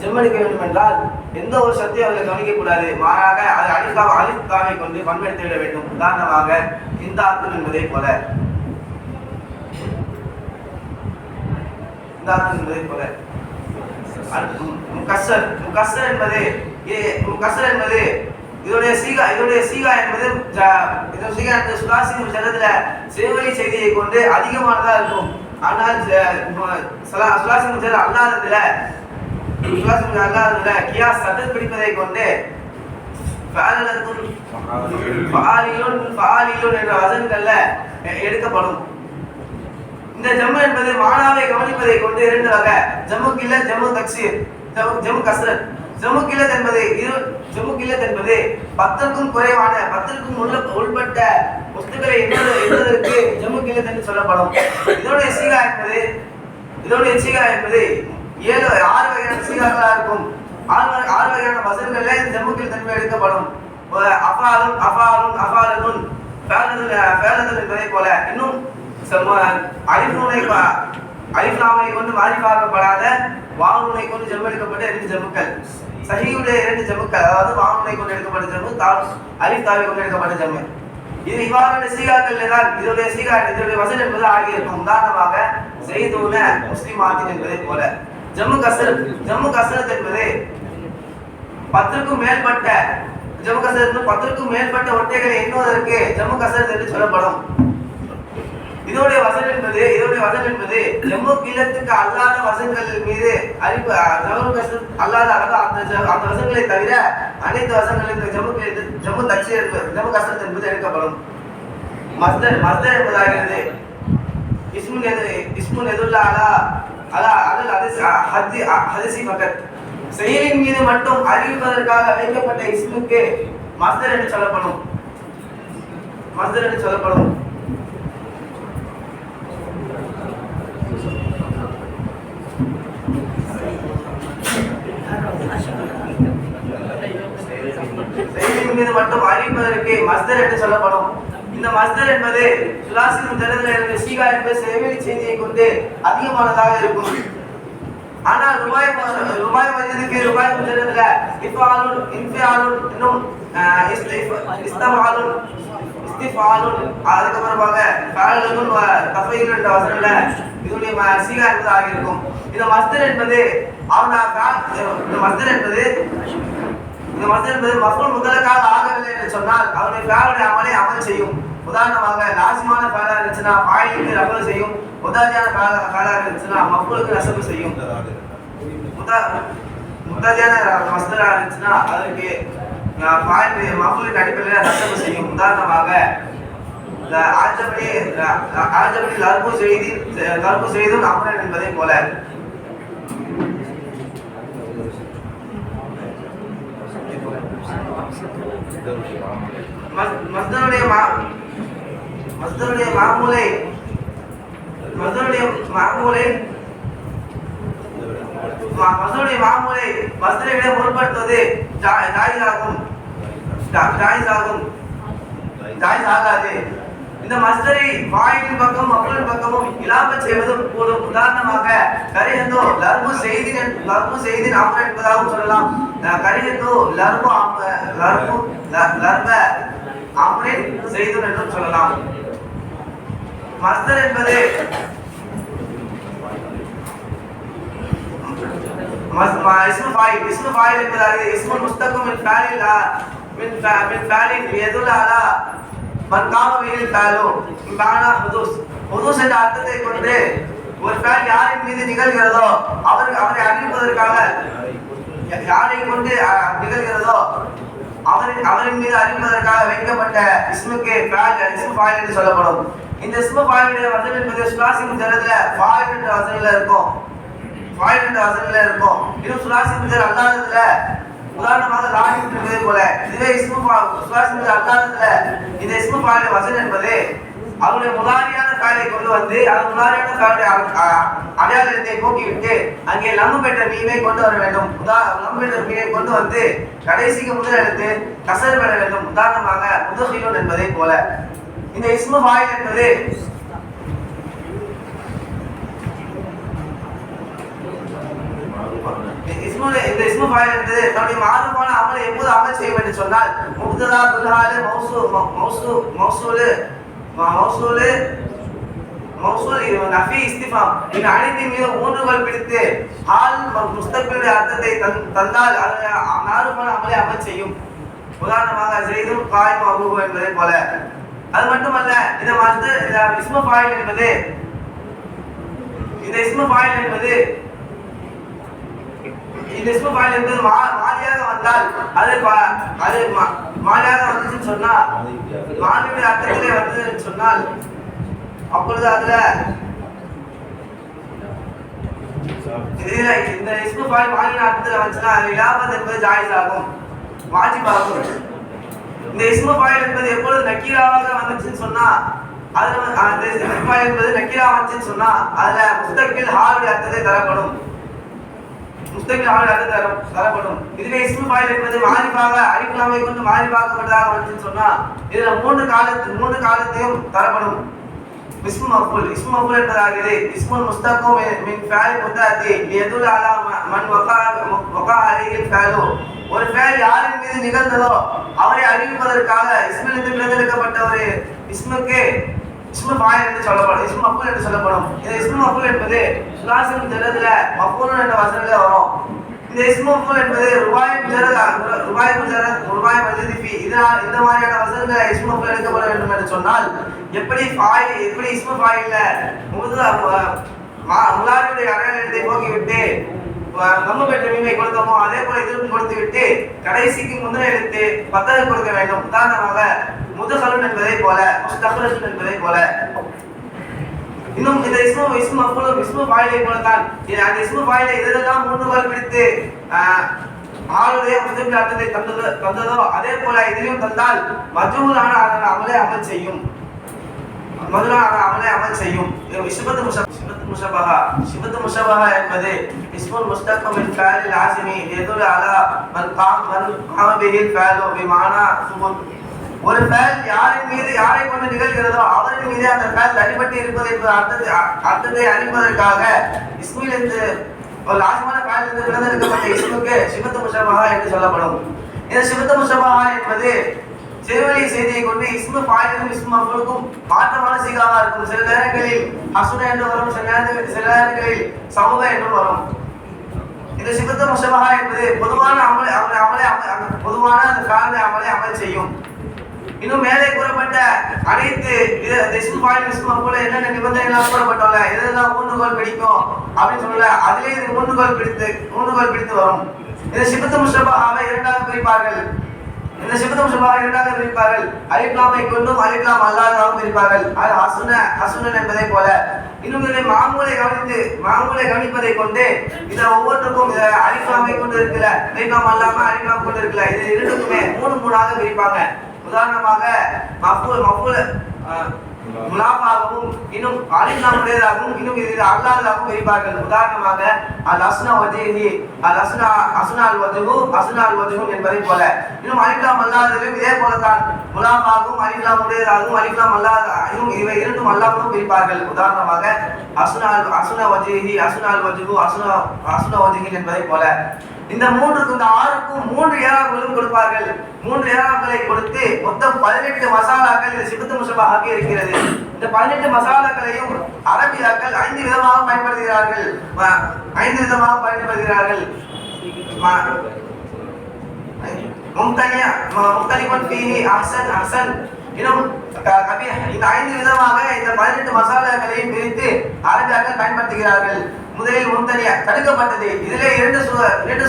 ஜெம்மடிக்க வேண்டும் என்றால் எந்த ஒரு சத்தையும் அவர்கள் கவனிக்க கூடாது. மாறாக அது அலிஃப் தாவை கொண்டு பண்பெடுத்து விட வேண்டும். உதாரணமாக இந்த ஆத்து என்பதை போல. முகஸ்ஸர் என்பது இதோடைய சீகா என்பது சுலாசி முஜர்ரதுல சேவலி செய்தியை கொண்டு அதிகமானதா இருக்கும். ஆனால் சுலாசி முஜர்ரத் அல்லாததுல கியாஸ் சதத் பிடிப்பதை கொண்டு ஃபஆலிலுன் என்ற வசனங்கள்ல எடுக்கப்படும். இந்த ஜம்மு என்பது மானாவை கவனிப்பதை கொண்டு 2 வகை: ஜம்மு கில்லத், ஜம்மு தக்சீர், ஜம்மு கஸ்ரத். ஜம்மு கில்லத் என்பது 10க்கும் குறைவான 10க்கும் உள்பட்ட வஸ்துக்களை எண்ணுவதற்கு ஜம்மு கில்லத் என்று சொல்லப்படும். இதோடைய சீகா என்பது 6 வகையான சீகாக்களா இருக்கும். 6 வகையான வசனங்கள்ல ஜம்மு கில்லத் தன்மை எடுக்கப்படும். அஃபாலுன் என்பதை போல. இன்னும் அலிஃப்லாமை கொண்டு மாரிஃபாக்கப்படாத வாவுனை கொண்டு ஜம்மு எடுக்கப்பட்ட 2 ஜம்முக்கள், சஹீஹுடைய 2 ஜம்முக்கள், அதாவது வாவுனை கொண்டு எடுக்கப்பட்ட ஜம்மு, அலிஃப் தாவை கொண்டு எடுக்கப்பட்ட ஜம்மு. இது இவ்வாறான சீகாக்கள் தான் இதோடைய வசன் என்பது ஆகியிருக்கும். உதாரணமாக ஸைதுன முஸ்லிம் ஆதின் என்பதை போல. ஜம்மு கஸ்ரத் என்பது 10க்கும் மேற்பட்ட ஒட்டைகளை எண்ணுவதற்கு ஜம்மு கஸ்ரத் என்று சொல்லப்படும். இதோடைய வசன் என்பது ஜம்மு கில்லத்துக்கு அல்லாத வசன்கள் மீது அல்லாத அந்த வசன்களை தவிர அனைத்து வசன்களுக்கு ஜம்மு கஸ்ரத் என்பது எடுக்கப்படும். மஸ்தர் என்பதாகிறது இஸ்முன் எதுல்லா அலா ஹதிசி ஃபகத். செயலின் மீது மட்டும் அறிவிப்பதற்காக வைக்கப்பட்ட இஸ்முக்கு மஸ்தர் என்று சொல்லப்படும். செயலின் மீது மட்டும் அறிவிப்பதற்கு மஸ்தர் என்று சொல்லப்படும். இந்த மஸ்தர் என்பது சுலாசி முஜர்ரதுல இருந்து சீகா என்பது சேவலி செய்தியை கொண்டு அதிகமானதாக இருக்கும். ஆனால் ருபாய் மஜிதுக்கு ருபாய் முஜர்ரதுல இஃபாலுன் இன்ஃபியாலுன் இன்னும் இஸ்தஃபாலுன் இஸ்திஃபாலுன் அதுக்கப்புறமாக ஃபஅலுன் தஃபீல் என்ற வசனத்துல இதனுடைய சீகா என்பது ஆகியிருக்கும். இந்த மஸ்தர் என்பது மஃபூல் முத்தலக்காக ஆகவில்லை என்று சொன்னால் அவருடைய ஃபஅலுடைய அமலை அமல் செய்யும். உதாரணமாக லாசிமான ஃபஅலா இருந்துச்சுன்னா ஃபாயிலுக்கு ரஃபு செய்யும். முதாஜியான ஃபஅலா இருந்துச்சுன்னா மஃபூலுக்கு நஸ்பு செய்யும். முதாஜியான மஸ்தரா இருந்துச்சுன்னா அதற்கு ஃபாயில் மஃபூலுக்கு அடிப்படையில் நஸ்பு செய்யும். உதாரணமாக ஆஜபடி லர்பு செய்தும் அமரன் என்பதை போல. மஸ்தருடைய மாமூலை மஸ்தரை விட முற்படுத்துவது ஜாயிஸ் ஆகாது. இந்த மஸ்தரை வாயின் பக்கம் மகளின் பக்கமும் இலாப செய்வதும் கூடும். உதாரணமாக கரிஹந்தோ லர்பு செய்தின் அமர் என்பதாகவும் சொல்லலாம். கரிஹந்தோ லர்ப அமரின் செய்துன் என்றும் சொல்லலாம். மஸ்தர் என்பது اسم فاعل என்பது اسم مشتق من فاعل يدل على من قام به الفعل بمعنى حدوث என்ற அர்த்தத்தை கொண்டு ஒரு ஃபேல் யாரின் மீது நிகழ்கிறதோ அவரை அறிவிப்பதற்காக யாரை கொண்டு நிகழ்கிறதோ அவரின் மீது அறிவிப்பதற்காக வைக்கப்பட்ட இஸ்முக்கு இஸ்மு ஃபாயில் என்று சொல்லப்படும். இந்த இஸ்மு ஃபாயிலுடைய வசனம் என்பது சுலாசி முஜரதுல ஃபாயில் என்ற வசனத்துல இருக்கும். இன்னும் சுலாசி முஜர் அல்லாததுல உதாரணமாக லாஹி என்பதை போல. இதுவே சுலாசி முஜர் அல்லாததுல இந்த இஸ்மு ஃபாயில் வசனம் என்பது அவருடைய முலாரியான ஃபேலை கொண்டு வந்து அந்த முலாரியான ஃபேலுடைய அடையாளத்தை போக்கிவிட்டு அங்கே லம்பு பெற்ற மீனை கொண்டு வர வேண்டும். லம்பு பெற்ற மீனை கொண்டு வந்து கடைசிக்கு முதல் எடுத்து கசர் பெற வேண்டும். உதாரணமாக முதஹிலுன் என்பதை போல. இந்த இஸ்மு ஃபாயில் என்பது இந்த இஸ்மு ஃபாயில் என்பது தன்னுடைய மாறுபான அமலை எப்போது அமல் செய்யும் என்று சொன்னால் முப்ததா துல்ஹாலு மௌசூல் நஃபி இஸ்திஃபாம் இந்த அனைத்தின் மீது ஊன்றுகோல் பிடித்து ஹால் முஸ்தக்பிலுடைய அர்த்தத்தை தந்தால் மாறுபான அமலை அமல் செய்யும். உதாரணமாக ஸைதுன் காயிம் அபூஹு என்பதை போல. அது மட்டுமல்ல இந்த இஸ்மு ஃபாயில் என்பது மாலியாக வந்தால் அது மாலியாக வந்துச்சுன்னு சொன்னா மாலியுடைய அர்த்தத்திலே வந்ததுன்னு சொன்னால் அப்பொழுது அதுல இந்த இஸ்மு ஃபாயில் மாலியுடைய அர்த்தத்துல வந்துச்சுன்னா அது இலாபத் என்பது ஜாயிஸ் ஆகும், வாஜிப் ஆகும். இந்த இஸ்மு ஃபாயில் என்பது எப்பொழுது நக்கீராவாக வந்துச்சுன்னு சொன்னா அதுல அந்த இஸ்மு ஃபாயில் என்பது நக்கீரா வந்துச்சுன்னு சொன்னா அதுல முஸ்தக்பில் ஹாலுடைய அர்த்தத்தை தரப்படும். இதுவே இஸ்மு ஃபாயில் என்பது மாரிஃபாக அலிஃப்லாமை கொண்டு மாரிஃபாக்கப்பட்டதாக வந்துச்சுன்னு சொன்னா இதுல மூன்று காலத்தையும் தரப்படும். இஸ்மு மஃபூல் என்பதாகிறது இஸ்முல் முஸ்தக்கு மின் ஃபஅல் முத்தஅத்தி யதுல் அலா மன் வகா அலைஹில் ஃபஅலு. ஒரு ஃபஅல் யாரின் மீது நிகழ்ந்ததோ அவரை அறிவிப்பதற்காக இஸ்மிலிருந்து பிறந்தெடுக்கப்பட்ட ஒரு இஸ்முக்கு இஸ்மு ஃபாயில் என்று சொல்லப்படும், இஸ்மு மஃபூல் என்று சொல்லப்படும். இந்த இஸ்மு மஃபூல் என்பது சுலாசி முஜரதுல மஃபூலுன் என்ற வசனத்துல வரும். இந்த இஸ்மு மஃபூல் என்பது ருபாய் மஜ்தி ஃபி இந்த மாதிரியான வசனங்களை இஸ்மு மஃபூல் எடுக்கப்பட வேண்டும் என்று சொன்னால் எப்படி இஸ்மு ஃபாயில்ல முலாரியுடைய அடையாளத்தை போக்கிவிட்டு நம்ம பெற்ற மீனை கொடுத்தோமோ அதே போல எதிர்ப்பு கொடுத்து விட்டு கடைசிக்கு முதல் எழுத்து பத்ததை கொடுக்க வேண்டும். உதாரணமாக முதஹலுன் என்பதை போல, முஸ்தக்ரஜுன் என்பதை போல. இன்னும் இந்த இஸ்மு ஃபாயிலை போல தான் அந்த இஸ்மு ஃபாயிலை இதெல்லாம் மூன்றுகள் பிடித்து ஆளுடைய முதல் அர்த்தத்தை தந்ததோ அதே போல இதிலும் தந்தால் மஜ்ஹூலான அமலை அமல் செய்யும். ஷிபத்து முஷபஹா என்பது இஸ்முல் முஸ்தக் மின் ஃபஅலில் ஆஸிமி யதுல் அலா மன் காம பிஹில் ஃபஅலு பிமானா சுபுத். ஒரு ஃபஅல் யாரை கொண்டு நிகழ்கிறதோ அவரின் மீது அந்த ஃபஅல் அடிபட்டு இருப்பது என்ற அர்த்தத்தை அறிவதற்காக இஸ்மிலிருந்து ஒரு லாசிமான ஃபஅலிலிருந்து பிறந்தெடுக்கப்பட்ட இஸ்முக்கு ஷிபத்து முஷபஹா என்று சொல்லப்படும். இந்த ஷிபத்து முஷபஹா என்பது செவலி செய்தியை கொண்டு இஸ்மு ஃபாயிலும் இஸ்மு மஃபூலுக்கும் மாற்றமான சீகாவா இருக்கும். சில நேரங்களில் ஹசுன என்று வரும், சில நேரங்களில் சமூக என்று வரும். இந்த ஷிபத்து முஷபஹா என்பது பொதுவான அந்த காரண அமலை அமல் செய்யும். இன்னும் மேலே கூறப்பட்ட அனைத்து இஸ்மு ஃபாயில் இஸ்மு மஃபூல் என்னென்ன நிபந்தனைகள் கூறப்பட்டுள்ள எதெல்லாம் ஊன்றுகோல் பிடிக்கும் அப்படின்னு சொல்லல அதிலே இது ஊன்றுகோல் பிடித்து வரும். இந்த ஷிபத்து முஷபஹாவை இரண்டாக பிரிப்பார்கள். இந்த சிபத்து முஷபஹா இரண்டாக பிரிப்பார்கள். அலிஃப்லாமை கொண்டும் அலிஃப்லாம் அல்லாததாகவும் பிரிப்பார்கள். அது ஹசுனன் என்பதை போல. இன்னும் இதை மாமூலை கவனிப்பதை கொண்டு இதை ஒவ்வொன்றுக்கும் இதை அலிஃப்லாமை கொண்டு இருக்கல, அலிஃப்லாம் அல்லாம அலிஃப்லாம் கொண்டு இருக்கல, இது இரண்டுக்குமே மூணாக பிரிப்பாங்க. உதாரணமாக மஃபூல் முலாஃபாகவும் இன்னும் அலிஃப்லாமுடையதாகவும் இன்னும் இது அல்லாததாகவும் பிரிப்பார்கள். உதாரணமாக அல் அஸ்னா வஜ்ஹி அஸ்னால் வஜ்ஹு என்பதை போல. இன்னும் அலிஃப்லாம் அல்லாததிலும் இதே போலதான் முலாஃபாகவும் அலிஃப்லாமுடையதாகவும் அலிஃப்லாம் அல்லாத இவை இரண்டும் அல்லாமலும் பிரிப்பார்கள். உதாரணமாக அஸ்னா வஜ்ஹி அஸ்னால் வஜ்ஹி என்பதை போல. இந்த ஆறுக்கும் 3 ஏராக்களும் கொடுப்பார்கள். 3 ஏராக்களை கொடுத்து மொத்தம் 18 மசாலாக்கள் இந்த சிபத்து முஷபஹாக்கு இருக்கிறது. இந்த 18 மசாலாக்களையும் அரபியாக்கள் 5 விதமாக பயன்படுத்துகிறார்கள். முக்தலிஃபன் ஃபீஹி அஹ்சன் இன்னும் கபீஹ். இந்த 5 விதமாக இந்த 18 மசாலாக்களையும் பிரித்து அரபியாக்கள் பயன்படுத்துகிறார்கள். முதலில் முன்தனியா தடுக்கப்பட்டது. இதிலே 2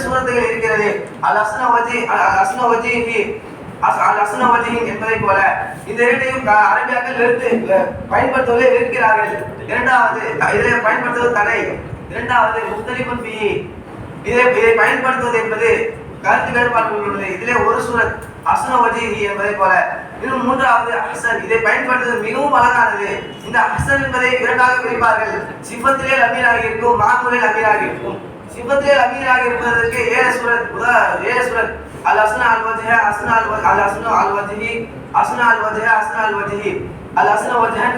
சூரத்துகள் இருக்கிறது. அல் அஸ்னா வஜ்ஹி என்பதை போல. இந்த இரண்டையும் அரபியாக்கள் பயன்படுத்துவதை வெறுக்கிறார்கள். இரண்டாவது இதை பயன்படுத்துவது தடை. இரண்டாவது முக்தலிஃபன் ஃபீஹி, இதை பயன்படுத்துவது என்பது கருத்து வேறுபாடுகள் உள்ளது. இதிலே ஒரு சூரத் அஸ்னா வஜ்ஹி என்பதை போல. இன்னும் மூன்றாவது அஹ்சன், இதை பயன்படுத்துவது மிகவும் அழகானது. இந்த அஹ்சன் என்பதை இரண்டாக பிரிப்பார்கள். சிஃபத்திலே லமீராக இருக்கும், மாமூலில் லமீராக இருக்கும். சிஃபத்திலே லமீராக இருப்பதற்கு 7 சூரத். அல் அஸ்னா அல் வஜ்ஹ அஸ்னா அல் வஜ்ஹி அல் அஸ்னா வஜ்ஹன்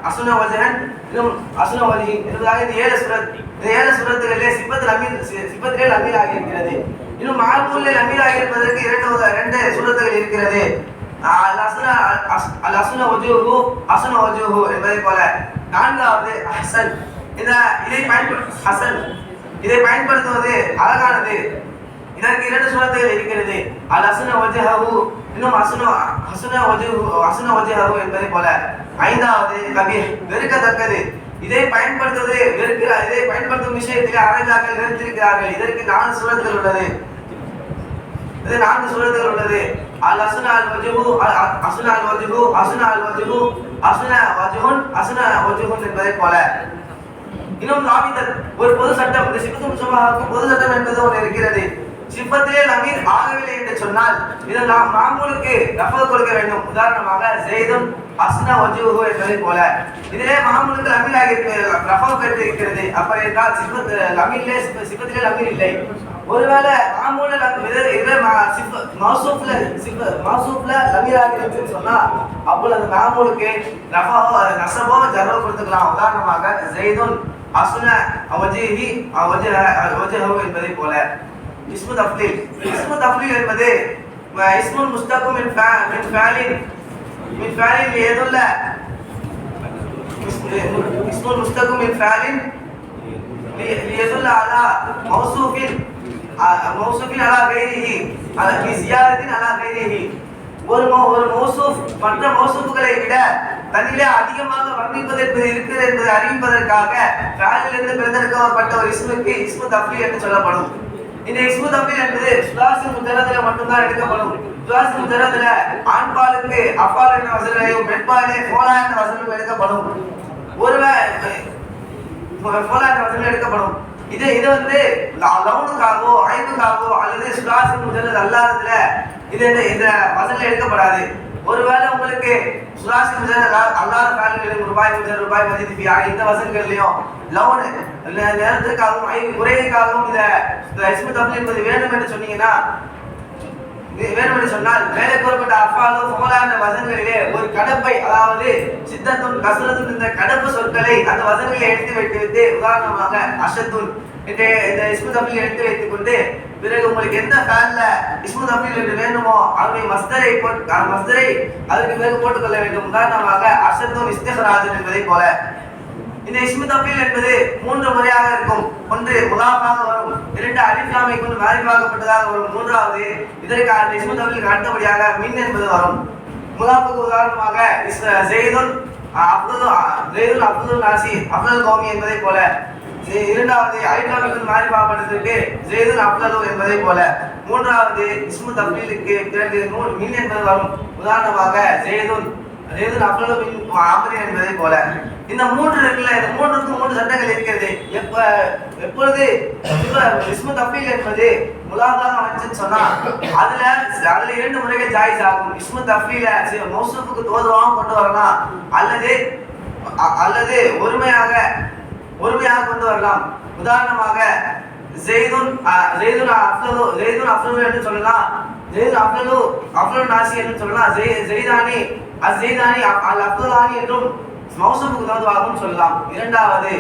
அஸ்னா வஜ்ஹன் இன்னும் அஸ்னா வஜ்ஹி என்பதாக இந்த 7 சூரத். இந்த 7 சூரத்துகளிலே சிஃபத்திலே லமீராக இருக்கிறது. இன்னும் மாமூலில் லமீராக இருப்பதற்கு 2 சூரத்துகள் இருக்கிறது. அல் அஸ்னா வஜ்ஹு என்பதை போல. நான்காவது ஹசன், இதை பயன்படுத்துவது அழகானது. இதற்கு 2 சூரத்துகள் இருக்கிறது. அல் அஸ்னா வஜ்ஹு இன்னும் அஸ்னா வஜ்ஹு என்பதை போல. ஐந்தாவது கபீஹ், வெறுக்கத்தக்கது. இதை பயன்படுத்தும் விஷயத்தில் அரபியாக்கள் வெறுத்திருக்கிறார்கள். இதற்கு 4 சூரத்துகள் உள்ளது. அல் அஸ்னா வஜ்ஹுன் என்பதை போல. இன்னும் ஒரு பொது சட்டம், இந்த சிபத்து முஷபஹாவுக்கு பொது சட்டம் என்பது ஒன்று இருக்கிறது. சிஃபத்திலே லமீர் ஆகவில்லை என்று சொன்னால் இதில் நாம் மாமூலுக்கு ரஃபத் கொடுக்க வேண்டும். உதாரணமாக ஸைதுன் அஸ்னா வஜ்ஹு என்பதை போல. இதிலே மாமூலுக்கு லமீர் ஆகி ரஃபத் பெற்று இருக்கிறது. அப்படி என்றால் சிஃபத்திலே லமீர் இல்லை. ஒருவேளை மாமூல மௌசூஃப்ல லமீர் ஆகி இருக்குன்னு சொன்னா அப்பொழுது அந்த மாமூலுக்கு ரஃபஹோ நஸபோ ஜர்ரோ கொடுத்துக்கலாம். உதாரணமாக ஸைதுன் அஸ்னா வஜ்ஹி வஜ்ஹு என்பதை போல. இஸ்மு தஃப்லீல் என்பது இஸ்முன் முஸ்தகும் மின் ஃபஅலின் லியதுல்ல இஸ்முன் முஸ்தகும் மின் ஃபஅலின் லியதுல்ல அலா மௌசூஃபின் அலா கைரிஹி அலா ஜியாரத்தின் அலா கைரிஹி. ஒரு மௌசூஃப் மற்ற மௌசூஃப்களை விட தன்னிலே அதிகமாக வர்ணிப்பது இருக்கிறது என்பதை அறிவிப்பதற்காக ஃபஅலிலிருந்து பிறந்தெடுக்கப்பட்ட ஒரு இஸ்முக்கு இஸ்மு தஃப்லீல் என்று சொல்லப்படும். இந்த இஸ்மு தஃப்லீல் என்பது சுலாசி முஜர்ரதுல மட்டும்தான் எடுக்கப்படும். சுலாசி முஜர்ரதுல ஆண்பாலுக்கு அஃபால் என்ற வசனையும் பெண்பாலே ஃபோலா என்ற வசனையும் எடுக்கப்படும். ஃபோலா என்ற வசனம் எடுக்கப்படும். இது வந்து லவுனுக்காகவோ ஐனுக்காகவோ அல்லது சுலாசி முஜர்ரது அல்லாததுல இந்த வசனம் எடுக்கப்படாது. ஒருவேளை உங்களுக்கு சுலாசி முஜர்ரது அல்லாத ஃபஅல்களில் ரூபாய் மதிப்பு இந்த வசனங்கள்லயும் லவுன் நேரத்திற்காகவும் உரைக்காகவும் இந்த இஸ்மு தஃப்லீல் என்பது வேண்டும் என்று சொன்னால் மேலே கூறப்பட்ட அஃபாலோ ஃபோலா என்ற வசனங்களிலே ஒரு கடப்பை, அதாவது சித்தத்துன் கஸ்ரத்துன் இந்த கடப்பு சொற்களை அந்த வசனங்களை எடுத்து வைத்துவிட்டு உதாரணமாக அஷத்துன் என்ற இந்த இஸ்மு தஃப்லீல் எடுத்து வைத்துக் கொண்டு பிறகு உங்களுக்கு எந்த ஃபஅல்ல இஸ்மு தஃப்லீல் என்று வேண்டுமோ அதனுடைய மஸ்தரை அதற்கு பிறகு போட்டுக்கொள்ள வேண்டும். உதாரணமாக அஷத்துன் இஸ்திஹ்ராஜ் என்பதை போல. இந்த இஸ்மு தஃப்லீல் என்பது 3 முறையாக இருக்கும். ஒன்று முலாஃபாக வரும், 2 அலிஃப் லாமை கொண்டு மாரிஃபாக்கப்பட்டதாக வரும், 3வது இதற்கு அந்த இஸ்மு தஃப்லீலுக்கு அடுத்தபடியாக மின் என்பது வரும். முலாஃபுக்கு உதாரணமாக ஸைதுன் அஃதலுன் நாசி அஃதல் கௌமி என்பதை போல. 2வது அலிஃப் லாமை கொண்டு மாரிஃபாக்கப்பட்டதற்கு ஸைதுன் அஃதலு என்பதை போல. மூன்றாவது இஸ்மு தஃபீலுக்கு பிறகு மின் என்பது வரும். உதாரணமாக ஜெய்துன் அஃலலு மின் அம்ரின் என்பதை போல. இந்த மூன்று இருக்குல்ல, இந்த மூன்றுக்கும் மூன்று சட்டங்கள் இருக்கிறது. எப்பொழுது இஸ்மு தஃபீல் என்பது முலாதாக வந்துச்சுன்னு சொன்னா அதுல இரண்டு முறைகள் ஜாயிஸ் ஆகும். இஸ்மு தஃபீல மௌசூஃபுக்கு தோதுவாகவும் கொண்டு வரலாம், அல்லது ஒருமையாக கொண்டு வரலாம். உதாரணமாக ஜெய்துன் அஃலலு என்று சொல்லலாம், ஜெய்து அஃலலு நாசி என்று சொல்லலாம், ஜெய்தானி அல் அஃலலானி என்றும் மௌசூஃபுக்கு தோதுவாகவும் சொல்லலாம். இரண்டாவது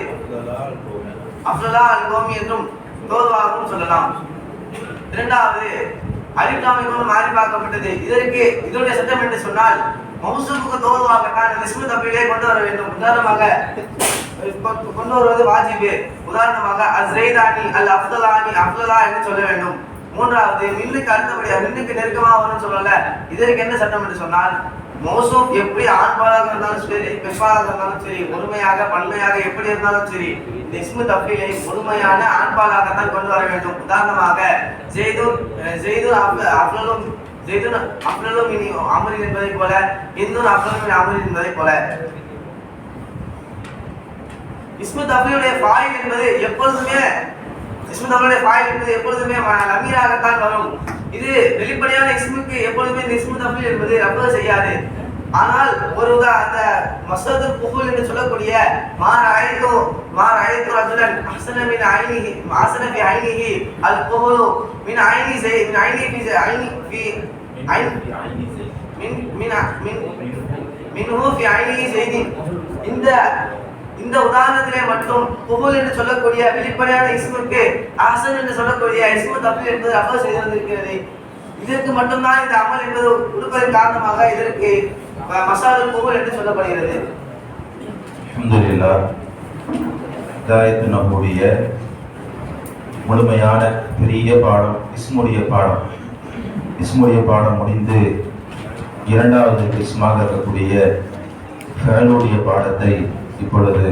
அஃலலா அல் கோமி என்றும் தோதுவாகவும் சொல்லலாம். இரண்டாவது அலிஃப்லாமின் மாறிப்பாக்கப்பட்டது. இதனுடைய சட்டம் என்று சொன்னால் மௌசூஃபுக்கு தோதுவாகத்தான் இஸ்மு தஃபீலை கொண்டு வர வேண்டும். உதாரணமாக கொண்டு வருவது வாஜிபு. உதாரணமாக அஸ்ரைதானி அல் அஃலலானி அஃலலா என்று சொல்ல வேண்டும். மூன்றாவது மின்னுக்கு அடுத்தபடியாக மின்னுக்கு நெருக்கமாக வரும்னு சொல்லல. இதற்கு என்ன சட்டம் என்று சொன்னால் மௌசூஃப் எப்படி ஆண்பாலாக இருந்தாலும் சரி, பெண்பாலாக இருந்தாலும் சரி, ஒருமையாக பன்மையாக எப்படி இருந்தாலும் சரி, இந்த இஸ்மு தஃபீலை முழுமையான ஆண்பாலாகத்தான் கொண்டு வர வேண்டும். உதாரணமாக ஜெய்துன் அஃலலு மின் அம்ரின் என்பதை போல, இந்துன் அஃலலு மின் அம்ரின் என்பதை போல. இஸ்மு தஃபீலுடைய ஃபாயில் என்பது எப்பொழுதுமே லமீராகத்தான் வரும். இது வெளிப்படையான இஸ்முக்கு எப்பொழுதுமே இந்த இஸ்மு தஃபீல் என்பது ரஃபா செய்யாது. ஆனால் ஒரு அந்த மஸ்ததுல் புகுல் என்று சொல்லக்கூடிய மா ரஅய்து ரஜுலன் அஹ்ஸன மின் ஐனிஹி அஹ்ஸன ஃபி ஐனிஹி அல் புகுலு மின் ஐனி மின் ஐனி ஃபி ஐனி ஃபி ஐன் மின்ஹு ஃபி ஐனிஹி ஸைதின். இந்த உதாரணத்திலே மட்டும் புகுல் என்று சொல்லக்கூடிய வெளிப்படையான இஸ்முக்கு அஹ்ஸன் என்று சொல்லக்கூடிய இஸ்மு தஃபீல் என்பது ரஃபா செய்திருக்கிறது. இதற்கு மட்டும்தான் இந்த அமல் என்பது கொடுப்பதன் காரணமாக இதற்கு மசாலுல் புகுல் என்று சொல்லப்படுகிறது. அல்ஹம்துலில்லாஹ். ஹிதாயத்து நம்முடைய முழுமையான பெரிய பாடம் இஸ்முடைய பாடம் முடிந்து இரண்டாவது இஸ்மாக இருக்கக்கூடிய ஃபஅலுடைய பாடத்தை இப்பொழுது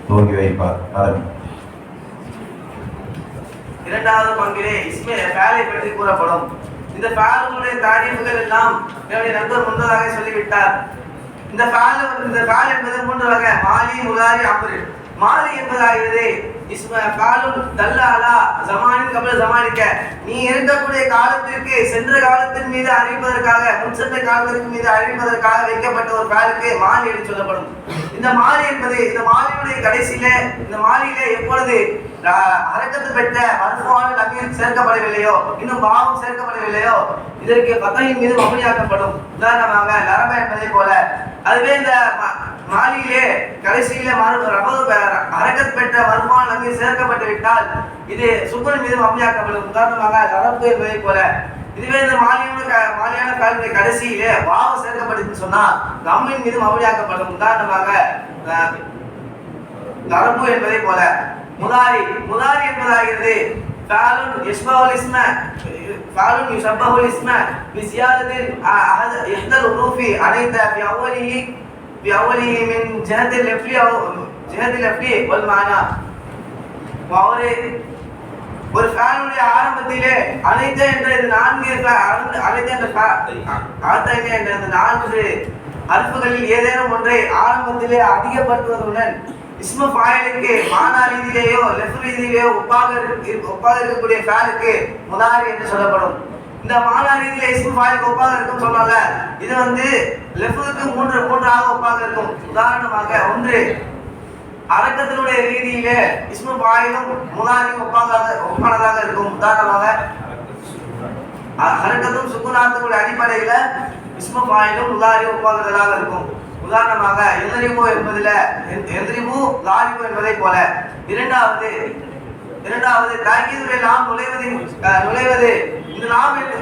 துவங்கி வைப்பார். இரண்டாவது பங்கிலே இஸ்மே ஃபஅலை பற்றி கூறப்படும். இந்த ஃபஅலுடைய தாரீஃப்கள் எல்லாம் என்னுடைய நண்பர் முன்னதாக சொல்லிவிட்டார். இந்த ஃபஅல் என்பது மூன்று வகை: மாலி, முலாரி, அம்ரு. மாலி என்பதாகிறது ஃபஅலுன் தல்ல அலா ஜமானின் கப்ல ஜமானிக்க, நீ இருக்கக்கூடிய காலத்திற்கு சென்ற காலத்தின் மீது அறிவிப்பதற்காக, முன் சென்ற காலத்திற்கு மீது அறிவிப்பதற்காக வைக்கப்பட்ட ஒரு ஃபஅலுக்கு மாலி என்று சொல்லப்படும். இந்த மாலி என்பது இந்த மாலியுடைய கடைசியிலே, இந்த மாலியிலே எப்பொழுது ஹரக்கத்து பெற்ற மர்ஃபூஆன லமீர் சேர்க்கப்படவில்லையோ, இன்னும் பாவும் சேர்க்கப்படவில்லையோ, இதற்கு ஃபத்ஹின் மீது மப்னியாக்கப்படும். உதாரணமாக லரப என்பதை போல. அதுவே இந்த மாலியிலே கடைசியிலே ஹரக்கத் பெற்ற மர்ஃபூஆன லமீர் சேர்க்கப்பட்டு விட்டால் இது சுக்குன் மீது மப்னியாக்கப்படும். உதாரணமாக லரபு என்பதை போல. இதுவே இந்த மாலியான ஃபஅலுடைய கடைசியிலே வாவ் சேர்க்கப்பட்டுன்னு சொன்னா லம்மின் மீது மப்னியாக்கப்படும். உதாரணமாக லரபு என்பதை போல. முதாரி என்பதாகிறது ஃபஅலுன் யஷ்பஹுல் இஸ்ம பிஸியாதத்தின் இஹ்தல் உரூஃபி அனைத في أوله من جهة الأفلي والمعنى. ஒரு ஃபஅலுடைய ஆரம்பத்திலே அனைத்த என்ற இந்த நான்கு அல்ஃபுகளில் ஏதேனும் ஒன்றை ஆரம்பத்திலே அதிகப்படுத்துவதுடன் இஸ்மு ஃபாயிலுக்கு மானா ரீதியிலேயோ லஃப் ரீதியிலேயோ ஒப்பாக இருக்கக்கூடிய ஃபஅலுக்கு முதாரி என்று சொல்லப்படும். இந்த மானா ரீதியிலே இஸ்மு ஃபாயிலுக்கு ஒப்பாக இருக்கும் சொன்னால இது லஃப்க்கு மூன்றாக ஒப்பாக இருக்கும். உதாரணமாக ஒன்று ஹரக்கத்தினுடைய ரீதியிலே இஸ்மு ஃபாயிலும் முதாரியும் ஒப்பானதாக இருக்கும். உதாரணமாக ஹரக்கத்தும் சுக்குனாத்துடைய அடிப்படையில இஸ்மு ஃபாயிலும் முதாரியும் ஒப்பானதாக இருக்கும். உதாரணமாக எந்திரிபு லாரிபு என்பதை போல. இரண்டாவது தாக்கீதுடைய லாம் நுழைவது. இந்த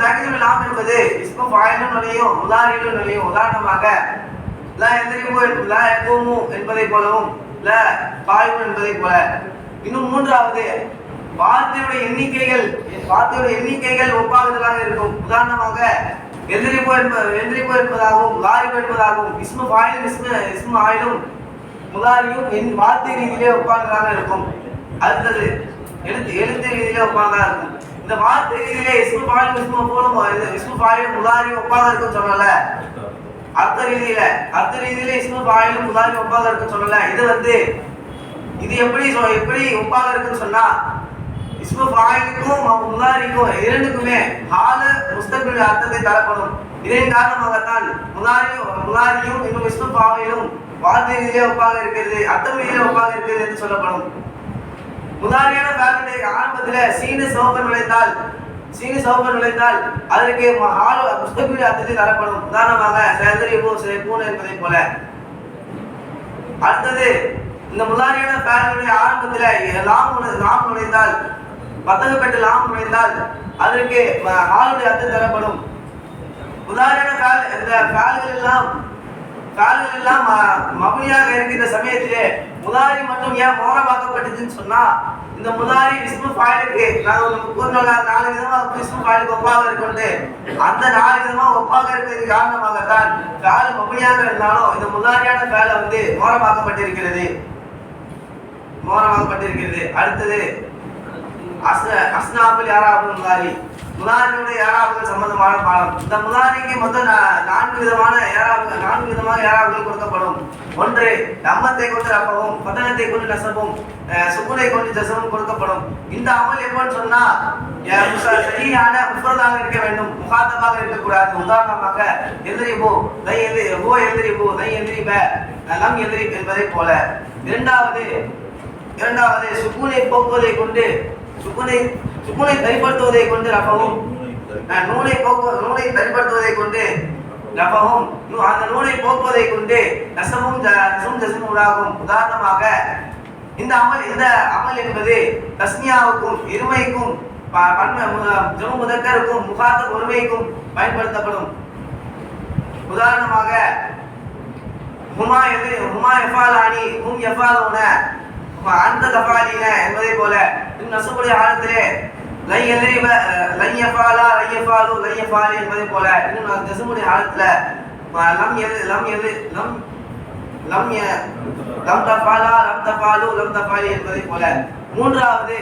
தாக்கீதுடைய லாம் என்பது இஸ்மு ஃபாயிலும் நுழையும் முதாரியிலும் நுழையும். உதாரணமாக லா எந்திரிபு லா யகூமு என்பதை போலவும் லா ஃபாயிலும் என்பதை போல. இன்னும் மூன்றாவது வார்த்தையுடைய எண்ணிக்கைகள் ஒப்பாகுதலாக இருக்கும். உதாரணமாக எந்திரிபு என்பதாகவும் லாரிபு என்பதாகவும் இஸ்மு ஃபாயில் இஸ்மு ஆயிலும் முதாரியும் வார்த்தை ரீதியிலே ஒப்பானதாக இருக்கும். அடுத்தது எழுத்து ரீதியிலே ஒப்பானதாக இருக்கும். இந்த வார்த்தை ரீதியிலே இஸ்மு ஃபாயில் இஸ்மு மஃபூலும் இஸ்மு ஃபாயில் முதாரி ஒப்பாக இருக்குன்னு சொல்லல. அர்த்த ரீதியில இஸ்மு ஃபாயில் முதாரி ஒப்பாக இருக்குன்னு சொல்லல. இது எப்படி ஒப்பாக இருக்குன்னு சொன்னா இஸ்மு ஃபாயிலுக்கும் முதாரிக்கும் இரண்டுக்குமே ஹால முஸ்தக்பில் அர்த்தத்தை தரப்படும். இதன் காரணமாகத்தான் முதாரியும் இன்னும் இஸ்மு ஃபாயிலும் வார்த்தை ரீதியிலே ஒப்பாக இருக்கிறது, அர்த்தம் ரீதியிலே ஒப்பாக இருக்கிறது என்று சொல்லப்படும். முதாரியான ஃபேலுடைய ஆரம்பத்துல சீனு சௌப நுழைந்தால் அதற்கு ஹால முஸ்தக்பில் அர்த்தத்தை தரப்படும். உதாரணமாக சயதரிபு சயகூன என்பதை போல. அடுத்தது இந்த முதாரியான ஃபேலுடைய ஆரம்பத்துல லாம் நுழைந்தால் பத்தகப்பட்ட லாம் நுழைந்தால் அதற்கு ஹாலுடைய அர்த்தம் தரப்படும். முதாரியான ஃபேல் இந்த ஃபேல்கள் எல்லாம் மபனியாக இருக்கின்ற சமயத்திலே முதாரி மட்டும் ஏன் மோனமாக்கப்பட்டதுன்னு சொன்னா இந்த முதாரி இஸ்மு ஃபாயிலுக்கு நமக்கு கூறினோம்ல 4 விதமா இஸ்மு ஃபாயிலுக்கு ஒப்பாக இருக்குன்னு அந்த 4 விதமா ஒப்பாக இருக்கிறதுக்கு காரணமாகத்தான் ஃபேல் மபனியாக இருந்தாலும் இந்த முதாரியான ஃபேலை மோனமாக்கப்பட்டிருக்கிறது. அடுத்தது அஸ்னாபுல் யாராபுல் முதாரியுடைய யாராபுகள் சம்பந்தமான பாடம். இந்த முதாரிக்கு மொத்தம் 4 விதமான யாராபுகள் கொடுக்கப்படும். ஒன்று தம்மத்தை கொண்டு ரப்பவும், பதனத்தை கொண்டு நசபும், சுகுனை கொண்டு ஜசமும் கொடுக்கப்படும். இந்த அமல் எப்போன்னு சொன்னா சரியான முஃபரதாக இருக்க வேண்டும், முகாத்தமாக இருக்கக்கூடாது. உதாரணமாக எதிரிபோ தை எதிரிபோ தை எதிரிப லம் எதிரிப் என்பதை போல. இரண்டாவது சுகுனை போக்குவதை கொண்டு சுகுனை தரிப்படுத்துவதை கொண்டு ரஃபவும், நூனை தரிப்படுத்துவதை கொண்டு ரஃபவும், அந்த நூனை போக்குவதை கொண்டு நசமும் ஜசமும் உண்டாகும். உதாரணமாக இந்த அமல் என்பது தஸ்னியாவுக்கும் இருமைக்கும் ஜமு முதக்கருக்கும் முகாத்தப் ஒருமைக்கும் பயன்படுத்தப்படும். உதாரணமாக ஹுமா யஃபாலானி ஹும் யஃபாலூன அந்த தஃபாலின என்பதை போல. நசுபுடைய ஆழத்திலே லை யஃபாலா லை யஃபாலு லை யஃபாலி என்பதை போல. இன்னும் ஜஸ்முடைய ஆழத்துல லம் தஃபாலா லம் தஃபாலு லம் தஃபாலி என்பதை போல. மூன்றாவது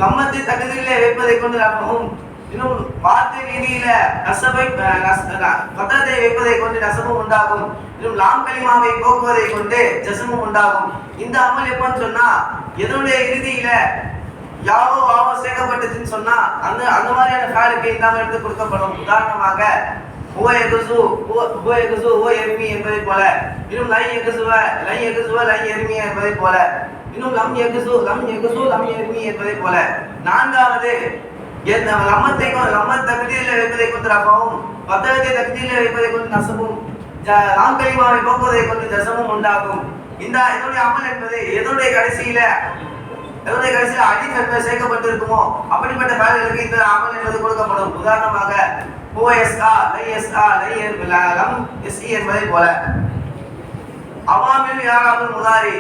லம்மத்தை தகுதியிலே வைப்பதை கொண்டு ரஃபஹும், இன்னும் வார்த்தை ரீதியில பதத்தை வைப்பதை கொண்டு நசமும் உண்டாகும். இன்னும் லாம் கலிமாவை போக்குவதை கொண்டு ஜசமும் உண்டாகும். இந்த அமல் எப்பன்னு சொன்னா எதனுடைய இறுதியில யாவோ ஆவோ சேர்க்கப்பட்டதுன்னு சொன்னா அந்த மாதிரியான ஃபேலுக்கு இந்த அமல் எடுத்து கொடுக்கப்படும். உதாரணமாக ஹுவ யகுசு ஹுவ யர்மி என்பதை போல. இன்னும் லை யகுசுவ லை யர்மி என்பதை போல. இன்னும் லம் யகுசு லம் யர்மி என்பதை போல. நான்காவது லம்மத் தக்தீரிலே வைப்பதை கொண்டு ரஃபவும், பத்தகத்தை தக்தீரிலே வைப்பதை கொண்டு நசபும், லாம் கலிமாவை போக்குவதை கொண்டு ஜசமும் உண்டாகும். இதனுடைய அமல் என்பது எதனுடைய கடைசியில அலிஃப் என்பது சேர்க்கப்பட்டிருக்குமோ அப்படிப்பட்ட ஃபேல்களுக்கு இந்த அமல் என்பது கொடுக்கப்படும். உதாரணமாக ஹுவ யஸ்ஆ லை லம் யஸ்இ என்பதை போல. அவாமில் யாராபுல் முதாரி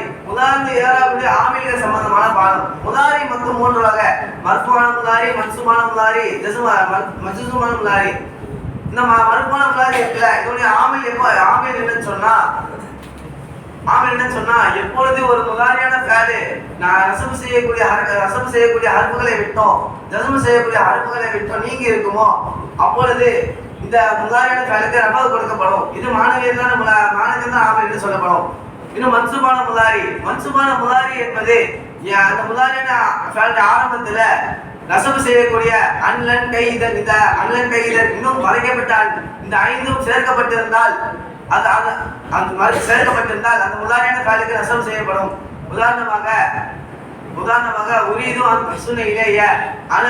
யாராபுடைய ஆமில்கள் சம்பந்தமான பாடம். முதாரி மொத்தம் 3 வகை: மர்ஃபூஆன முதாரி, மன்சூபான முதாரி, மஜ்ஸூமான முதாரி. இந்த மர்ஃபூஆன முதாரி இருக்குல்ல, இதோடைய ஆமில் என்னன்னு சொன்னா எப்பொழுது ஒரு முதாரியான ஃபேலு நான் ரசபு செய்யக்கூடிய ஹர்ஃபுகளை விட்டோம், ஜஸ்மு செய்யக்கூடிய ஹர்ஃபுகளை விட்டோம் நீங்க இருக்குமோ அப்பொழுது இந்த முதாரியான ஃபேலுக்கு ரஃபா கொடுக்கப்படும். இது மானவியதான் ஆமில் என்று சொல்லப்படும். இன்னும் மன்சூபான முதாரி என்பது அந்த முதாரியான ஃபேலுடைய ஆரம்பத்துல நசபு செய்யக்கூடிய அன்லன் கைதன், இந்த அன்லன் கைதன் இன்னும் மறைக்கப்பட்ட இந்த 5ம் சேர்க்கப்பட்டிருந்தால் அந்த முதாரியான ஃபேலுக்கு நசபு செய்யப்படும். உதாரணமாக உரீது அன் ஹஸ்ன இலைய அன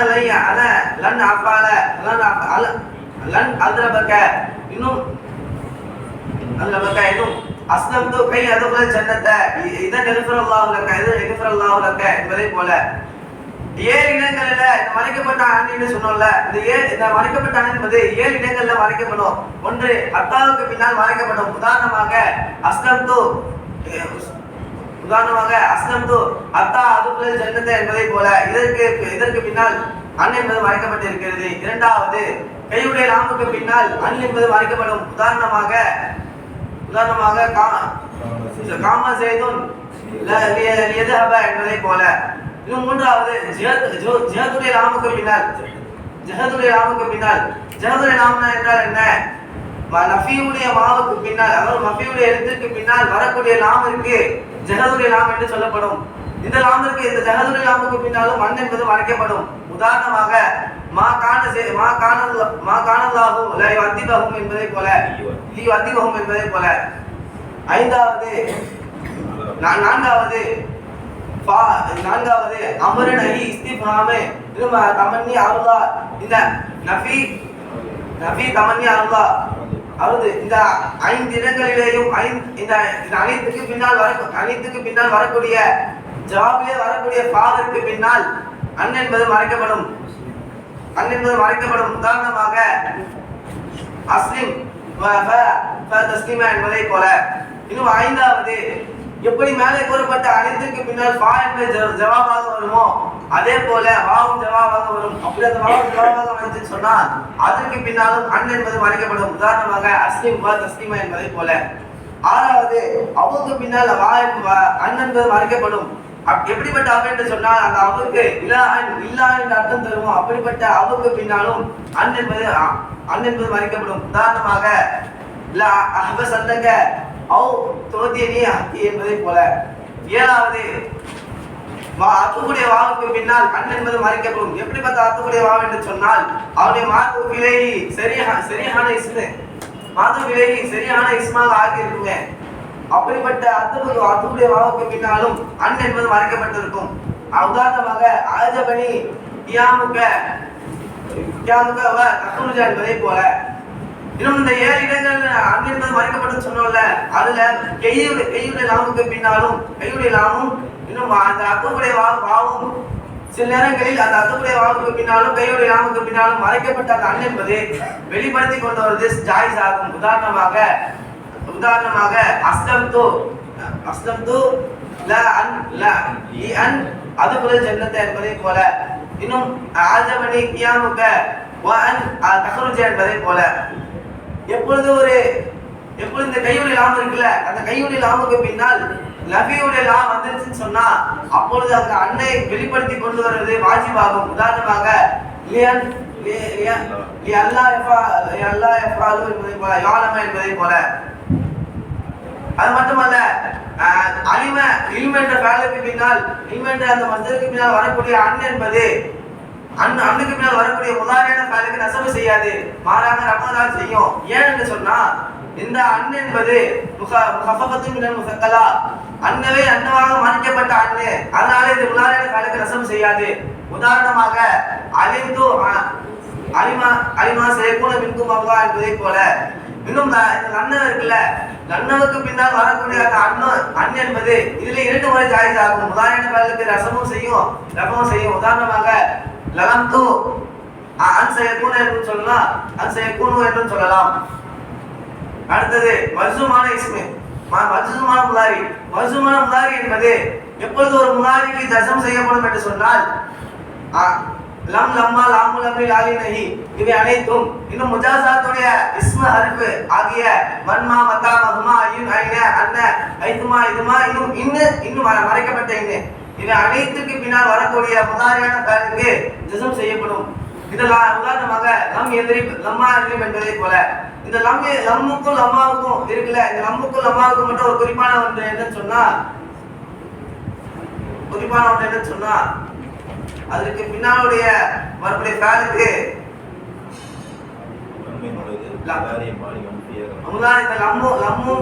லன் அஃபால லன் அத்ரபக இன்னும் அஸ்லம்து கை அதுகுல் ஜன்னத இதன் யக்ஃபிருல்லாஹு லக என்பதை போல. 7 இடங்கள்ல இந்த மறைக்கப்பட்ட ஆணின்னு சொன்னோம்ல, இந்த மறைக்கப்பட்ட ஆணி என்பது 7 இடங்கள்ல மறைக்கப்படும். ஒன்று அத்தாவுக்கு பின்னால் மறைக்கப்படும். உதாரணமாக அஸ்லம்து அத்தா அதுகுல் ஜன்னத என்பதை போல. இதற்கு பின்னால் அன் என்பது மறைக்கப்பட்டிருக்கிறது. இரண்டாவது கையுடைய லாமுக்கு பின்னால் அன் என்பது மறைக்கப்படும். உதாரணமாக காம செய்துன் லியதஹப என்பதை போல. இன்னும் மூன்றாவது ஜஹதுடைய லாமுக்கு பின்னால் ஜஹதுடைய லாமுக்கு பின்னால் ஜஹதுடைய லாம்னா என்றால் என்ன? நஃபியுடைய மாவுக்கு பின்னால், அதாவது மஃபியுடைய எழுத்துக்கு பின்னால் வரக்கூடிய லாம் இருக்கு, ஜஹதுடைய லாம் என்று சொல்லப்படும். இந்த லாமிற்கு, இந்த ஜஹதுடைய லாமுக்கு பின்னாலும் மண் என்பது மறைக்கப்படும். உதாரணமாக மா கானல்லாஹு லா யுஅதிபஹும் என்பதை போல, லி யுஅதிபஹும் என்பதை போல. நான்காவது அமர நஹி இஸ்திஃபாமே தமன்னி அல்லாஹ். இந்த நஃபி தமன்னி அல்லாஹ், அதாவது இந்த 5 இடங்களிலேயும் இந்த அனைத்துக்கு பின்னால் வரக்கூடிய ஜவாபிலே வரக்கூடிய ஃபாவிற்கு பின்னால் அன் என்பது மறைக்கப்படும். உதாரணமாக அஸ்லிம் தஸ்லிமா என்பதை போல. இன்னும் 5வது, எப்படி மேலே கூறப்பட்ட அனைத்துக்கு பின்னால் ஃபா என்பது ஜவாபாக வருமோ அதே போல வாவும் ஜவாபாக வரும். அப்படி அந்த வாவும் ஜவாபாக வந்துச்சுன்னு சொன்னா அதற்கு பின்னாலும் அன் என்பது மறைக்கப்படும். உதாரணமாக அஸ்லிம் தஸ்லிமா என்பதை போல. 6வது, அவுக்கு பின்னால் அன் என்பது மறைக்கப்படும். எப்படிப்பட்ட அவு என்று சொன்னால் அந்த அவுக்கு இல்லா என்ற அர்த்தம் தருவோம். அப்படிப்பட்ட அவுக்கு பின்னாலும் அன் என்பது மறைக்கப்படும். உதாரணமாக என்பதை போல. 7வது, அத்துக்குடைய வாவுக்கு பின்னால் அன் என்பது மறைக்கப்படும். எப்படிப்பட்ட அத்துக்குடைய வாவு என்று சொன்னால் அவருடைய மாது விலையை சரியான இஸ்மாக ஆகி இருக்குங்க. அப்படிப்பட்ட அத்துக்குடைய வாவுக்கு பின்னாலும் அன் என்பது மறைக்கப்பட்டிருக்கும். உதாரணமாக ஆஜபனி கியாமுக என்பதை போல. இன்னும் இந்த 7 இடங்கள் அன் என்பது மறைக்கப்பட்டு சொன்னோம்ல, அதுல கையுடைய லாமுக்கு பின்னாலும் கையுடைய லாமும் இன்னும் அந்த அத்துக்குடைய வாவும் சில நேரங்களில் அந்த அத்துக்குடைய வாவுக்கு பின்னாலும் கையுடைய லாமுக்கு பின்னாலும் மறைக்கப்பட்ட அந்த அன் என்பது வெளிப்படுத்தி கொண்டு வருவது ஜாயிஸ் ஆகும். உதாரணமாக அஸ்லம்து அதுபோல ஜன்னத்தை என்பதை போல. இன்னும் ஆஜபனி கியாமுக தஹருஜ என்பதை போல. எப்பொழுது இந்த கையுடைய லாம் இருக்குல்ல, அந்த கையுடைய லாமுக்கு பின்னால் லஃபியுடைய லாம் வந்துருச்சுன்னு சொன்னா அப்பொழுது அந்த அன்னை வெளிப்படுத்தி கொண்டு வருவது வாஜிபாகும். உதாரணமாக என்பதை போல, யாலம என்பதை போல. அது மட்டுமல்ல, இல்ம என்ற ஃபேலுக்கு பின்னால், இல்ம என்ற அந்த மஸ்தருக்கு பின்னால் வரக்கூடிய அன் என்பது அன்னுக்கு பின்னால் வரக்கூடிய முதாரியான ஃபேலுக்கு நஸபு செய்யாது, மாறாக ரஃபதான் செய்யும். ஏன் என்று சொன்னா இந்த அன் என்பது முகஃபஃபத்து மினல் முஸக்கலா, அன்னவே அன்னவாக மாற்றப்பட்ட அன்னு, அதனால இந்த முதாரியான ஃபேலுக்கு நஸபு செய்யாது. உதாரணமாக அலிமா சயகுன மின்கும் அல்லாஹ் என்பதை போல. இன்னும் இந்த லன்னவ் இருக்குல்ல, லன்னவுக்கு பின்னால் வரக்கூடிய அந்த அன் என்பது இதுல 2 முறை ஜாயிஸ் ஆகும். முதாரியான ஃபேலுக்கு ரஸமும் செய்யும், ரஃபமும் செய்யும். உதாரணமாக லலம்து அன் சயகுன என்று சொல்லலாம், அன் சயகுனு என்று சொல்லலாம். அடுத்தது மர்சூமான இஸ்மு, மர்சூமான முதாரி என்பது எப்பொழுது ஒரு முதாரிக்கு ஜஸம் செய்யப்படும் என்று சொன்னால் லம் லம்மா லாமு லம்மி லாலி நஹி இவை அனைத்தும். இன்னும் முஜாசாத்துடைய இஸ்ம ஹர்ஃப் ஆகிய மன்மா மதா மஹ்மா ஐன் ஐன அன்ன ஐதுமா இதுமா இன்னும் மறைக்கப்பட்ட இவை அனைத்துக்கு பின்னால் வரக்கூடிய முதாரியான ஃபேலுக்கு ஜஸம் செய்யப்படும். இதெல்லாம் உதாரணமாக லம் எதிரிப் லம்மா எதிரிப் என்பதை போல. இந்த லம்முக்கும் லம்மாவுக்கும் இருக்குல்ல, இந்த லம்முக்கும் லம்மாவுக்கும் மட்டும் ஒரு குறிப்பான ஒன்று என்னன்னு சொன்னா அதற்கு பின்னாலுடைய வரக்கூடிய ஃபேலுக்கு இந்த லம்மும்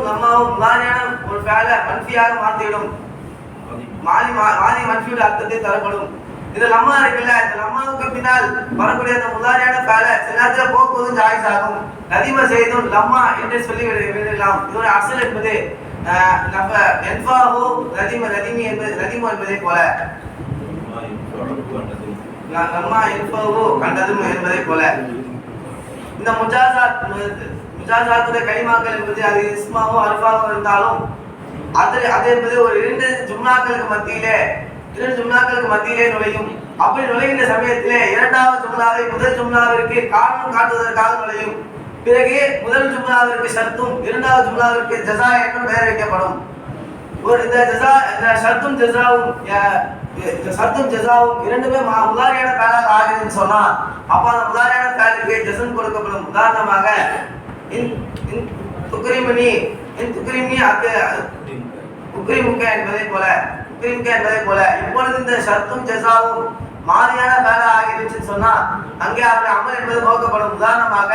லம்மாவும் முதாரியான ஒரு ஃபேலை மன்ஃபியாக மாற்றிவிடும். மாதி மன்ஃபியோட அர்த்தத்தை தரப்படும். இந்த லம்மா இருக்குல்ல, இந்த லம்மாவுக்கு பின்னால் வரக்கூடிய அந்த முதாரியான ஃபேலை சில நேரத்தில் போக்குவதும் ஜாயிஸ் ஆகும். நதிம செய்தும் லம்மா என்று சொல்லி விடலாம். இதோட அசல் என்பது நதிமி என்பதை போல. என்பதை போல. இந்த முஜாசாத்துடைய கைமாக்கள் என்பது அது இஸ்மாவோ அல்ஃபாவோ இருந்தாலும் அது என்பது ஒரு 2 ஜும்லாக்களுக்கு மத்தியிலே நுழையும். அப்படி நுழைகின்ற சமயத்திலே 2வது ஜும்லாவை முதல் ஜும்லாவிற்கு காரணம் காட்டுவதற்காக நுழையும். பிறகு முதல் ஜும்லாவிற்கு ஷர்த்தும் 2வது ஜும்லாவிற்கு ஜஸா என்றும் பெயர் வைக்கப்படும். ஒரு இந்த ஷர்த்தும் ஜஸாவும் ஷர்த்தும் ஜஸாவும் இரண்டுமே முதாரியான ஃபேலாக ஆகுதுன்னு சொன்னா அப்ப அந்த முதாரியான ஃபேலுக்கு ஜஸம் கொடுக்கப்படும். உதாரணமாக இன் துக்ரிமனி உக்ரிமுக என்பதை போல இப்பொழுது இந்த ஷர்த்தும் ஜஸாவும் மாதிரியான ஃபேலா ஆகிருச்சுன்னு சொன்னா அங்கே அவருடைய அமல் என்பது போக்கப்படும். உதாரணமாக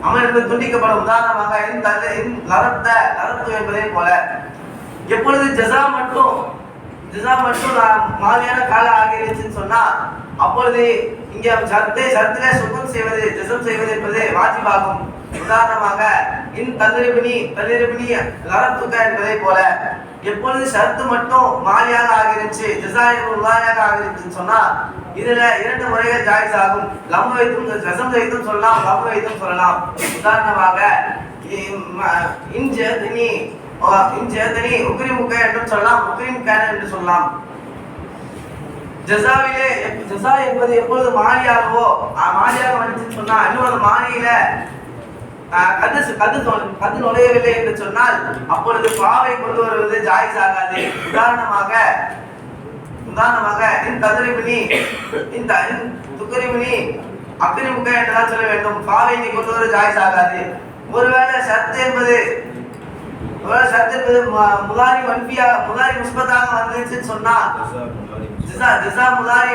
அமல் என்பது துண்டிக்கப்படும். உதாரணமாக லரத்து என்பதை போல எப்பொழுது ஜஸா மட்டும் மாதிரியான ஃபேலா ஆகிருச்சுன்னு சொன்னா அப்பொழுது இங்கே ஷர்த்திலே சுகம் செய்வது ஜஸம் செய்வது என்பது வாஜிபாகும். உதாரணமாக இன் தல்ரிபினி லரத்துக என்பதை போல எப்பொழுது ஷர்த்து மட்டும் மாலியாக ஆகிருச்சு ஜஸா முதாரியாக ஆகிருச்சுன்னு சொன்னா இதுல இரண்டு முறைகள் ஜாயிஸ் ஆகும். லம் வைத்தும் ஜஸம் வைத்தும் சொல்லலாம், லம் வைத்தும் சொல்லலாம். உதாரணமாக இன் ஜதனி உக்ரிமுக என்றும் சொல்லலாம், உக்ரிமுகான என்று சொல்லலாம். ஜஸா என்பது எப்பொழுது மாலியாக வந்துச்சுன்னு சொன்னா இன்னொரு மாலியில கது நுழையவில்லை என்று சொன்னால் அப்பொழுது பாவை கொண்டு வருவது ஜாயிஸ் ஆகாது. உதாரணமாக இந்த துக்ரிமினி அக்ரிமுக என்றுதான் சொல்ல வேண்டும். பாவை நீ கொண்டு வருவது ஜாயிஸ் ஆகாது. ஒருவேளை ஷர்த் என்பது முதாரி முஸ்பத்தாக வந்துச்சுன்னு சொன்னா ஜஸா முதாரி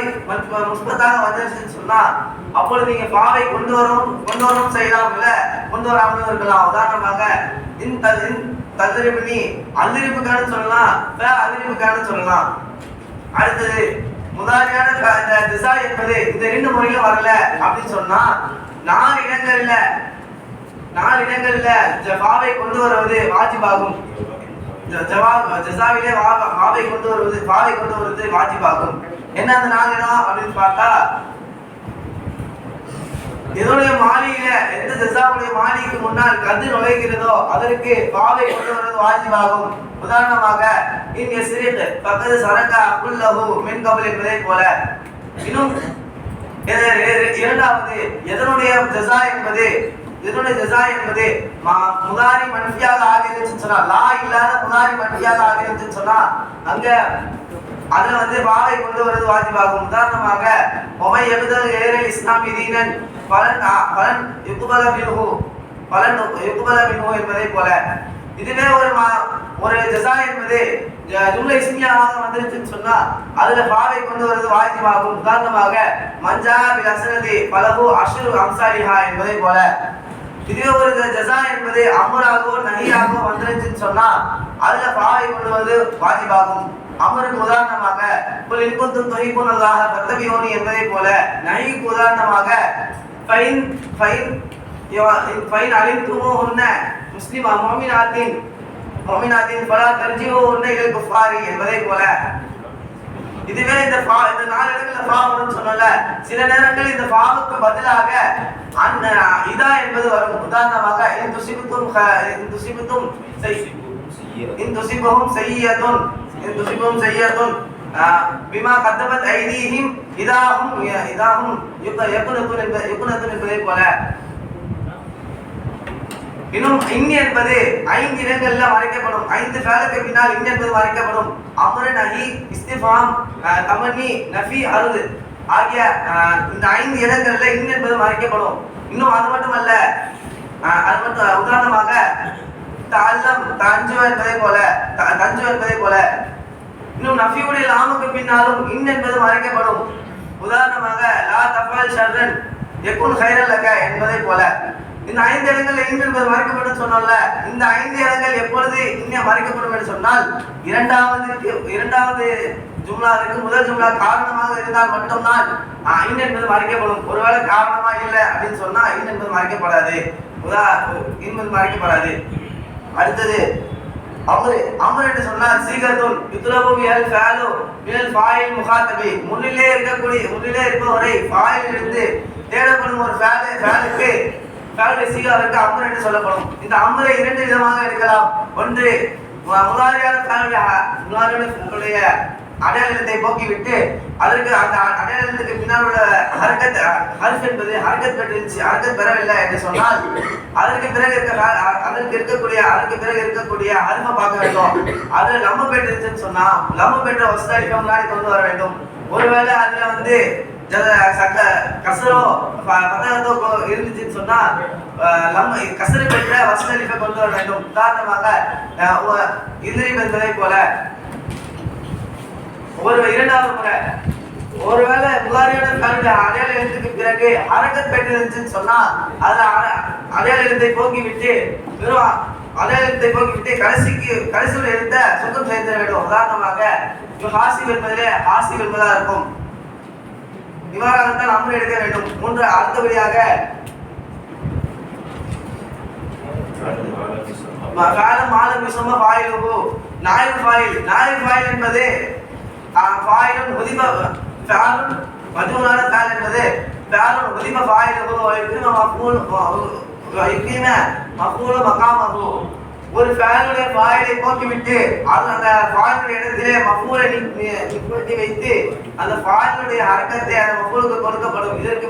முஸ்பத்தாக வந்துச்சுன்னு சொன்னா அப்பொழுது நீங்க பாவை கொண்டு வரவும் செய்யலாம், இல்ல கொண்டு வராமலும் இருக்கலாம். உதாரணமாக தல்ரிபினி அல்லிரிப்புக்கான சொல்லலாம், அல்லிரிப்புக்கான சொல்லலாம். அடுத்தது முதாரியான ஜஸா என்பது இந்த ரெண்டு முறையில வரல அப்படின்னு சொன்னா நாலு இடங்கள்ல பாவை கொண்டு வருவது வாஜிபாகும். ஜஸாவிலே பாவை கொண்டு வருவது வாஜிபாகும். என்ன அந்த 4 இடம் அப்படின்னு பார்த்தா இதனுடைய மாலியில எந்த ஜஸாவுடைய மாலிக்கு முன்னால் கது நுழைகிறதோ அதற்கு பாவை கொண்டு வருவது வாஜிபாகும். உதாரணமாக இன் யஸ்ரிக் ஃபகத் சரக குல்லஹு மின் கபல் என்பதை போல. இன்னும் இரண்டாவது இதனுடைய ஜஸா என்பது முதாரி மன்ஃபியாக ஆகிருச்சுன்னு சொன்னா லா இல்லாத முதாரி மன்ஃபியாக ஆகிருச்சுன்னு சொன்னா அங்க அதுல பாவை கொண்டு வருவது வாஜிபாகும். உதாரணமாக ஒமை எபுதல் ஏரல் இஸ்லாமி தீனன் பலன் யுக்பல மின்ஹு என்பதை போல. இதுவே ஒரு ஜஸா என்பது ஜும்ல இஸ்மியாக வந்துருச்சுன்னு சொன்னா அதுல பாவை கொண்டு வருவது வாஜிபாகும். உதாரணமாக மஞ்சா பில் அஸ்னதி பலஹு அஷ்ரு அம்சாலிஹா என்பதை போல. இதுவே ஒரு ஜஸா என்பது அம்ராகவோ நஹியாகவோ வந்துருச்சுன்னு சொன்னா அதுல பாவை கொண்டு வருவது வாஜிபாகும். அமருக்கு உதாரணமாக குல் இன் குன்தும் துஹிப்பூனல்லாஹ ஃபத்தபிஊனி என்பதை போல. நஹிக்கு உதாரணமாக ஃபைன் அலிம்துமூஹுன்ன முஸ்லிமா முஃமினாத்தின் ஃபலா தர்ஜிஊஹுன்ன இலல் குஃபாரி என்பதை போல. இதுவே இந்த 4 இடங்கள்ல ஃபா வரும்னு சொன்னல சில நேரங்கள் இந்த ஃபாவுக்கு பதிலாக இதா என்பது வரும். உதாரணமாக இன் துஸிபுஹும் சய்யியத்துன் பிமா கத்தபத் ஐதீஹிம் இதாஹும் யகுனத்துன் என்பதை போல. இன்னும் இன் என்பது 5 இடங்கள்ல மறைக்கப்படும். 5 ஃபேலுக்கு பின்னால் இன் என்பது மறைக்கப்படும். அம்ரு நஹி இஸ்திஃபாம் தமன்னி நஃபி அருது ஆகிய இந்த 5 இடங்கள்ல இன் என்பது மறைக்கப்படும். இன்னும் அது மட்டுமல்ல உதாரணமாக தஅல்லம் தஞ்சு என்பதை போல. இன்னும் நஃபியுடைய லாமுக்கு பின்னாலும் இன் என்பது மறைக்கப்படும். உதாரணமாக லா தஃபல் ஷர்ரன் யகுன் கைரல் லக என்பதை போல. இந்த 5 இடங்கள்ல இன் என்பது மறைக்கப்படும் சொன்னோம்ல. இந்த 5 இடங்கள் எப்பொழுது இன்னும் மறைக்கப்படும் என்று சொன்னால் இரண்டாவது ஜும்லாவுக்கு முதல் ஜும்லா காரணமாக இருந்தால் மட்டும்தான் இன் என்பது மறைக்கப்படும். ஒருவேளை காரணமா இல்லை அப்படின்னு சொன்னா இன் என்பது மறைக்கப்படாது. அடுத்தது அமர் என்று சொன்னால் சீகத்துன் யுத்லபு பிஹல் ஃபஅலு மினல் ஃபாயில் முகாத்தபி. முன்னிலே இருப்பவரை ஃபாயில் இருந்து தேடப்படும் ஒரு ஃபஅலுக்கு ஃபஅலுடைய சீகாவிற்கு அமர் என்று சொல்லப்படும். இந்த அமரை 2 விதமாக எடுக்கலாம். ஒன்று முதாரியான ஃபஅலுடைய அடையாள எழுத்தை போக்கிவிட்டு அதற்கு அந்த அடையாள எழுத்துக்கு பின்னால் உள்ள ஹர்கத் என்பது ஹர்கத் பெற்றிருந்துச்சு, ஹர்கத் பெறவில்லை என்று சொன்னால் அதற்கு பிறகு இருக்கக்கூடிய ஹர்ஃபை பார்க்க வேண்டும். அதுல லம்ம பெற்றிருந்துச்சுன்னு சொன்னா லம்ம பெற்ற வஸ்தாலிஃபை முன்னாடி கொண்டு வர வேண்டும். ஒருவேளை அதுல வந்து கசரோ பதகத்தோ இருந்துச்சுன்னு சொன்னா கசரு பெற்ற வஸ்தாலிஃபை கொண்டு வர வேண்டும். உதாரணமாக இந்திரியம் என்பதை போல இரண்டாவது முறை ஒருவேளை முதாரியான தன்னுடைய அடையாள எழுத்துக்கு பிறகு ஹரக்கத் பெற்றிருந்துச்சுன்னு சொன்னா அதுல அடையாள எழுத்தை போக்கிவிட்டு வெறும் அடையாள எழுத்தை போக்கிவிட்டு கடைசியில் எழுத்த சுத்தம் செய்து வேண்டும். உதாரணமாக ஹாசிப் என்பதிலே ஹாசிப் என்பதா இருக்கும். இவ்வாறாகத்தான் அம்ரு எடுக்க வேண்டும். மூன்று அடுத்தபடியாக என்பது ஒரு ஃபேலுடைய ஃபாயிலை போக்கிவிட்டு அந்த ஃபாயிலுடைய இடத்திலே மஃபூலை நிறுத்தி வைத்து அந்த ஃபாயிலுடைய ஹரக்கத்தை அந்த மஃபூலுக்கு கொடுக்கப்படும். இதற்கு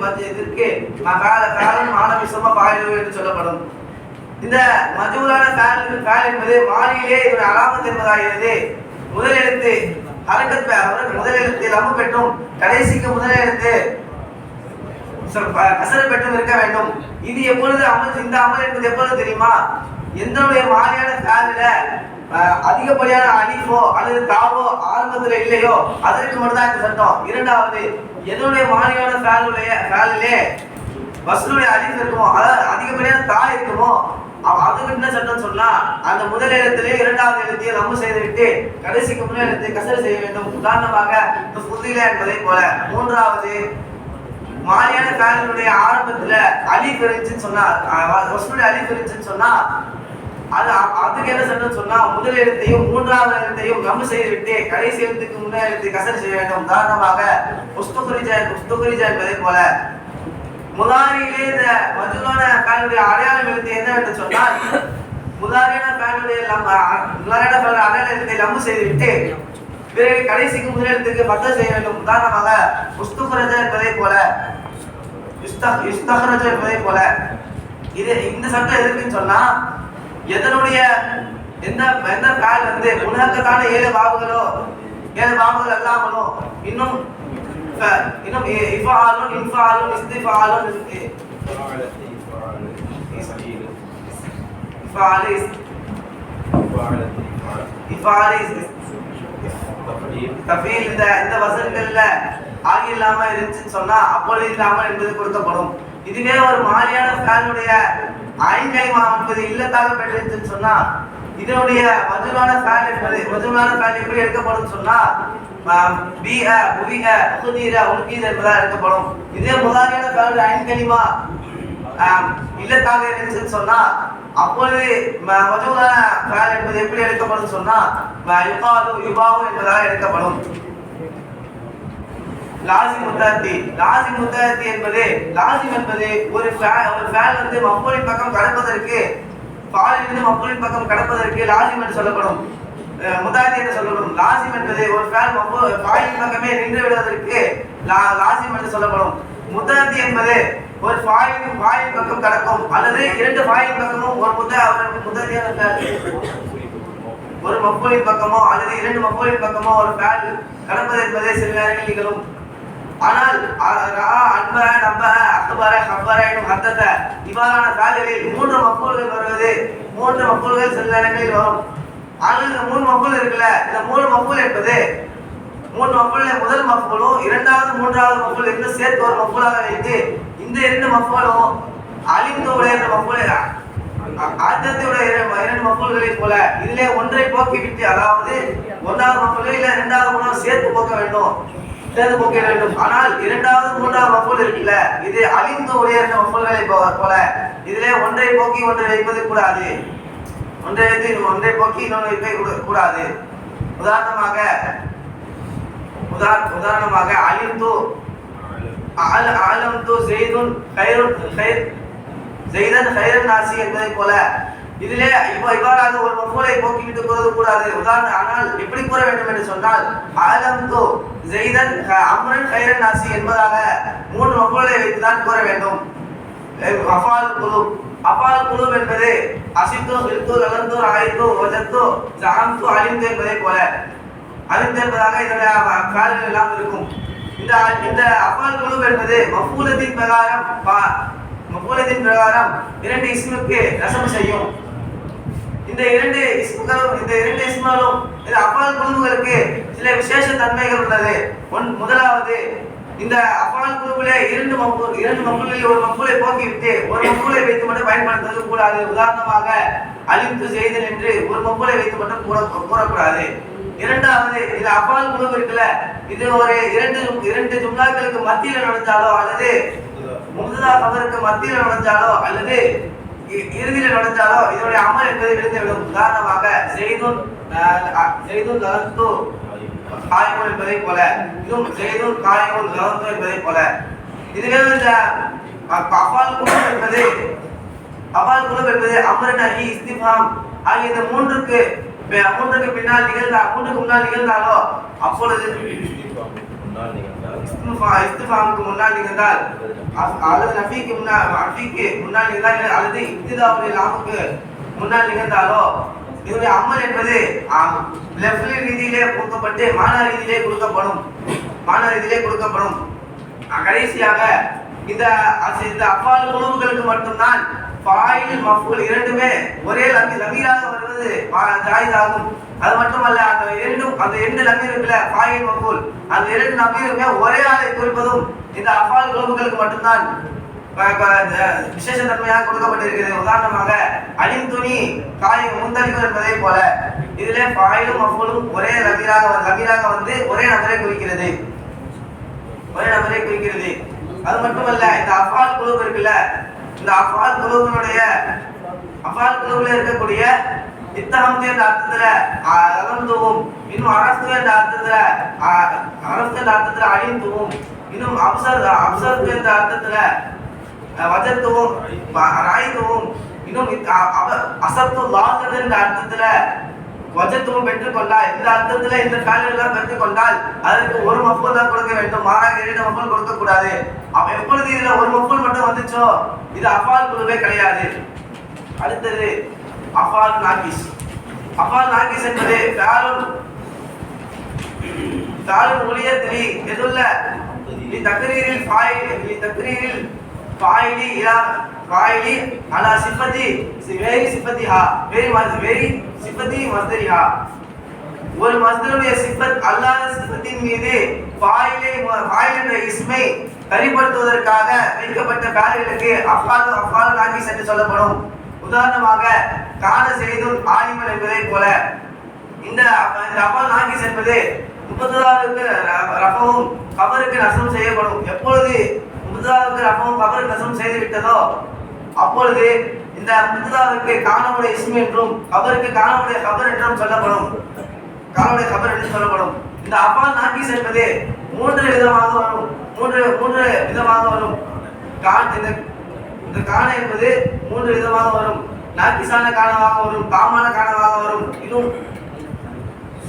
என்று சொல்லப்படும். இந்த மஜ்ஹூலான ஃபேல் என்பது மாலியிலே இது அலாமத் என்பதாகிறது. முதல் எழுத்து ஹரக்கத் முதல் எழுத்து லம்மு பெற்றும் கடைசிக்கு முதல் எழுத்து கசர் பெற்றும் இருக்க வேண்டும். இது எப்பொழுது இந்த அமல் என்பது எப்பொழுது தெரியுமா? எந்தனுடைய மாலியான ஃபேலில அதிகப்படியான அலிஃபோ அல்லது தாவோ ஆரம்பத்துல இல்லையோ அதற்கு மட்டும்தான் இந்த சட்டம். இரண்டாவது எதனுடைய மாலியான ஃபேலிலே வஸ்லுடைய அலிஃப் இருக்குமோ அதாவது அதிகப்படியான தா இருக்குமோ அதுக்கு என்ன சட்டம் சொன்னா அந்த முதல் எழுத்திலே இரண்டாவது எழுத்தையும் லம்மு செய்துவிட்டு கடைசிக்கு முதல் எழுத்தை கசர் செய்ய வேண்டும். உதாரணமாக புதில என்பதை போல. மூன்றாவது மாலியான ஃபேலினுடைய ஆரம்பத்துல அலிஃப் இருந்துச்சுன்னு சொன்னா வஸ்லுடைய அலிஃப் இருந்துச்சுன்னு சொன்னா அதுக்கு என்ன சட்டம் சொன்னா முதல் எழுத்தையும் மூன்றாவது எழுத்தையும் லம்மு செய்துவிட்டு கடைசி எழுத்துக்கு முதல் எழுத்தை கசர் செய்ய வேண்டும். உதாரணமாக உஸ்துகுரிஜா என்பதை போல. முதாரியிலே இந்த மஜ்ஹூலான ஃபேலுடைய அடையாளம் எழுத்து என்ன என்று சொன்னால் முதாரியான ஃபேலுடைய அடையாள எழுத்தை லம்மு செய்துவிட்டு பிறகு கடைசிக்கு முதல் எழுத்துக்கு ஃபத்ஹா செய்ய வேண்டும். உதாரணமாக உஸ்துகுரிஜா என்பதை போல இஸ்தக்ரஜா என்பதை போல. இந்த சட்டம் எதுக்குன்னு சொன்னா எதனுடைய எந்த ஃபேல் வந்து முன்ஹக்கத்தான ஏழு பாபுகள் அல்லாமலும் இன்னும் இஃபாலுன் இன்ஃபாலுன் இஸ்திஃபாலுன் தஃபீல் இந்த வசனங்கள்ல ஆகி இல்லாம இருந்துச்சுன்னு சொன்னா அப்பொழுது இந்த அமல் என்பது கொடுக்கப்படும். இதுவே ஒரு மாலியான ஃபேலுடைய ஐன் கலிமா என்பது இல்லத்தாக பெற்றிருந்துச்சுன்னு சொன்னா இதனுடைய மஜ்ஹூலான ஃபேல் எப்படி எடுக்கப்படும் சொன்னா என்பதா எடுக்கப்படும். இதே முதாரியான ஃபேலுடைய ஐன் கலிமா இல்லத்தாக இருந்துச்சுன்னு சொன்னா அப்பொழுது மஜ்ஹூலான ஃபேல் என்பது எப்படி எடுக்கப்படும் சொன்னா யுபாவு என்பதாக எடுக்கப்படும். லாசிம் முத்தாத்தி என்பது ஒரு ஃபேல் வந்து மஃபூலின் பக்கம் கடப்பதற்கு ஃபாலிலிருந்து மஃபூலின் பக்கம் கடப்பதற்கு லாசிம் என்று சொல்லப்படும். முத்தாத்தி என்று சொல்லப்படும். லாசிம் என்பது ஒரு ஃபேல் ஃபாலிலின் பக்கமே நின்று விடுவதற்கு லாசிம் என்று சொல்லப்படும். முத்தாத்தி என்பது ஒரு ஃபாலிலின் பக்கம் கடக்கும் அல்லது இரண்டு ஃபாலிலின் பக்கமும் ஒரு மஃபூலின் பக்கமோ அல்லது இரண்டு மஃபூலின் பக்கமோ ஒரு ஃபேல் கடப்பது என்பதே சில நேரங்களில் நிகழும். ஆனால் இவ்வாறான ஃபேல்களில் மூன்று மஃபூல்கள் வருவது மூன்று மஃபூல்கள் சில நேரங்களில் வரும். ஆனால் இந்த மூணு மஃபூல் இருக்குல்ல இந்த மூணு மஃபூல் என்பது மூணு மஃபூல்ல முதல் மஃபூலும் இரண்டாவது மூன்றாவது மஃபூல் என்று சேர்த்து ஒரு மஃபூலாக வைத்து இந்த இரண்டு மஃபூலும் அலிம்துடைய மஃபூல் ஆஜத்துடைய இரண்டு மஃபூல்களை போல இதிலே ஒன்றை போக்கிவிட்டு அதாவது ஒன்றாவது மஃபூல் இல்ல இரண்டாவது மூணாவது சேர்த்து போக்க வேண்டும். ஆனால் இரண்டாவது மூன்றாவது மஃபூல் இருக்குல்ல இது அலிம்துடைய இரண்டு மஃபூல்களை போல இதிலே ஒன்றை போக்கி ஒன்றை வைப்பது கூடாது. ஒன்றை போக்கி இன்னொன்று வைப்பது கூடாது. உதாரணமாக அலிம்து ஸெய்தன் கைரன் நாசி என்பதை போல இதிலே இவ்வாறாக ஒரு மஃபூலை போக்கிவிட்டு கூறது கூடாது. ஆனால் எப்படி கூற வேண்டும் என்று சொன்னால் ஆலம்து ஜெய்தன் அம்ரன் கைரன் நாசி என்பதாக 3 மஃபூலை வைத்துதான் கூற வேண்டும். அஃபால் குலூப், அஃபால் குலூப் என்பது அசித்து ஹில்து லலந்து ராய்து வஜத்து ஜஅம்து அலிம்து என்பதை போல அலிம்து என்பதாக இதனுடைய கால்கள் எல்லாம் இருக்கும். இந்த அஃபால் குலூப் என்பது மஃபூலத்தின் பிரகாரம் 2 இஸ்முக்கு நஸப் செய்யும். இந்த இரண்டு இஸ்முகளும் இந்த அஃபால் குலூப்களுக்கு சில விசேஷ தன்மைகள் உள்ளது. முதலாவது, இந்த அஃபால் குலூபிலே 2 மஃபூல்களில் ஒரு மஃபூலை போக்கிவிட்டு ஒரு மஃபூலை வைத்து மட்டும் பயன்படுத்துவது கூடாது. உதாரணமாக அலிம்து ஜெய்தன் என்று ஒரு மஃபூலை வைத்து மட்டும் கூறக்கூடாது. இரண்டாவது, இந்த அஃபால் குலூப் இருக்குல்ல, இது ஒரு இரண்டு ஜும்லாக்களுக்கு மத்தியில் நுழைஞ்சாலோ அல்லது முப்ததா கபருக்கு மத்தியில் நுழைஞ்சாலோ அல்லது இறுதியில் நுழைஞ்சாலோ இதனுடைய அமல் என்பதை விழுந்துவிடும். உதாரணமாக ஜெய்துன் லலந்து காயிமுன் என்பதை போல, இதுவும் ஜெய்துன் காயிமுன் லலந்து என்பதை போல. இதுவே இந்த அஃபால் குலூப் என்பது அம்ர் நஹி இஸ்திஃபாம் ஆகிய இந்த மூன்றுக்கு முன்னால் நிகழ்ந்தாலோ அப்பொழுது இஸ்திஃபாமுக்கு முன்னால் நிகழ்ந்தால் அல்லது நஃபிக்கு முன்னால் நிகழ்ந்தால் அல்லது இப்திதாவுடைய லாமுக்கு முன்னால் நிகழ்ந்தாலோ இதனுடைய அமல் என்பது லெஃப்ட் ரீதியிலே கொடுக்கப்பட்டு மானா ரீதியிலே கொடுக்கப்படும். கடைசியாக இந்த அஃபால் குலூப்களுக்கு மட்டும்தான் ஃபாயில் மஃபூல் இரண்டுமே ஒரே லமீராக வருவது ஜாயிஸ் ஆகும். அது மட்டுமல்ல, அந்த இரண்டு லமீர் இருக்குல்ல, ஃபாயில் மஃபூல், அந்த 2 லமீருமே ஒரே ஆளை குறிப்பதும் இந்த அஃபால் குலூப்களுக்கு மட்டும்தான் விசேஷ தன்மையாக கொடுக்கப்பட்டிருக்கிறது. உதாரணமாக அலிம்துனி காயிம் முந்தலிகு என்பதை போல இதிலே ஃபாயிலும் மஃபூலும் ஒரே லமீராக வந்து ஒரே நபரை குறிக்கிறது. அது மட்டுமல்ல, இந்த அஃபால் குலூப் இருக்குல்ல, இந்த அஃபால் குலூப்ல இருக்கக்கூடிய இத்தஹம்து என்ற அர்த்தத்துல அலந்துவும், இன்னும் அரஸ்து என்ற அர்த்தத்துல அலிம்துவும், இன்னும் அப்சர்து என்ற அர்த்தத்துல வஜத்துவும் ராய்துவும், இன்னும் அசத்து லாஹத் என்ற அர்த்தத்துல வஜத்துவும் பெற்றுக்கொண்டால், இந்த அர்த்தத்துல இந்த கால்கள் பெற்றுக்கொண்டால் அதற்கு ஒரு மஃபூல் தான் கொடுக்க வேண்டும். மாறாக 2 மஃபூல் கொடுக்க கூடாது. எப்பொழுது இதுல ஒரு மஃபூல் மட்டும் வந்துச்சோ இது அஃபால் குலூபே கிடையாது. அடுத்தது அஃபால் நாகிஸ். அஃபால் நாகிஸ் என்பது ஃபஅலுன் உலியத்லி எதுல்ல தக்ரீரில் ஃபாயிலி அலா சிஃபதி சிஃபதிஹா வேரி சிஃபதி மஸ்தரிஹா. ஒரு மஸ்தருடைய சிஃபத் அல்லாஹ் சிஃபத்தின் மீது ஃபாயில் என்ற இஸ்மை சரிப்படுத்துவதற்காக வைக்கப்பட்ட ஃபஅல்களுக்கு அஃபால் நாகிஸ் என்று சொல்லப்படும். உதாரணமாக கான செய்துன் ஆலிமன் என்பதை போல இந்த அஃபால் நாகிஸ் என்பது முப்ததாவுக்கு ரஃபவும் கபருக்கு நஸ்பும் செய்யப்படும். எப்பொழுது முப்ததாவுக்கு ரஃபவும் கபருக்கு நஸ்பும் செய்து விட்டதோ அப்பொழுது இந்த முப்ததாவுக்கு கானவுடைய இஸ்ம் என்றும் கபருக்கு கானவுடைய கபர் என்றும் சொல்லப்படும். இந்த அஃபால் நாகிஸ் என்பது 3 விதமாக வரும். இந்த கான என்பது 3 விதமாக வரும். நாகிஸான கானவாக வரும், தாமான கானவாக வரும், இன்னும்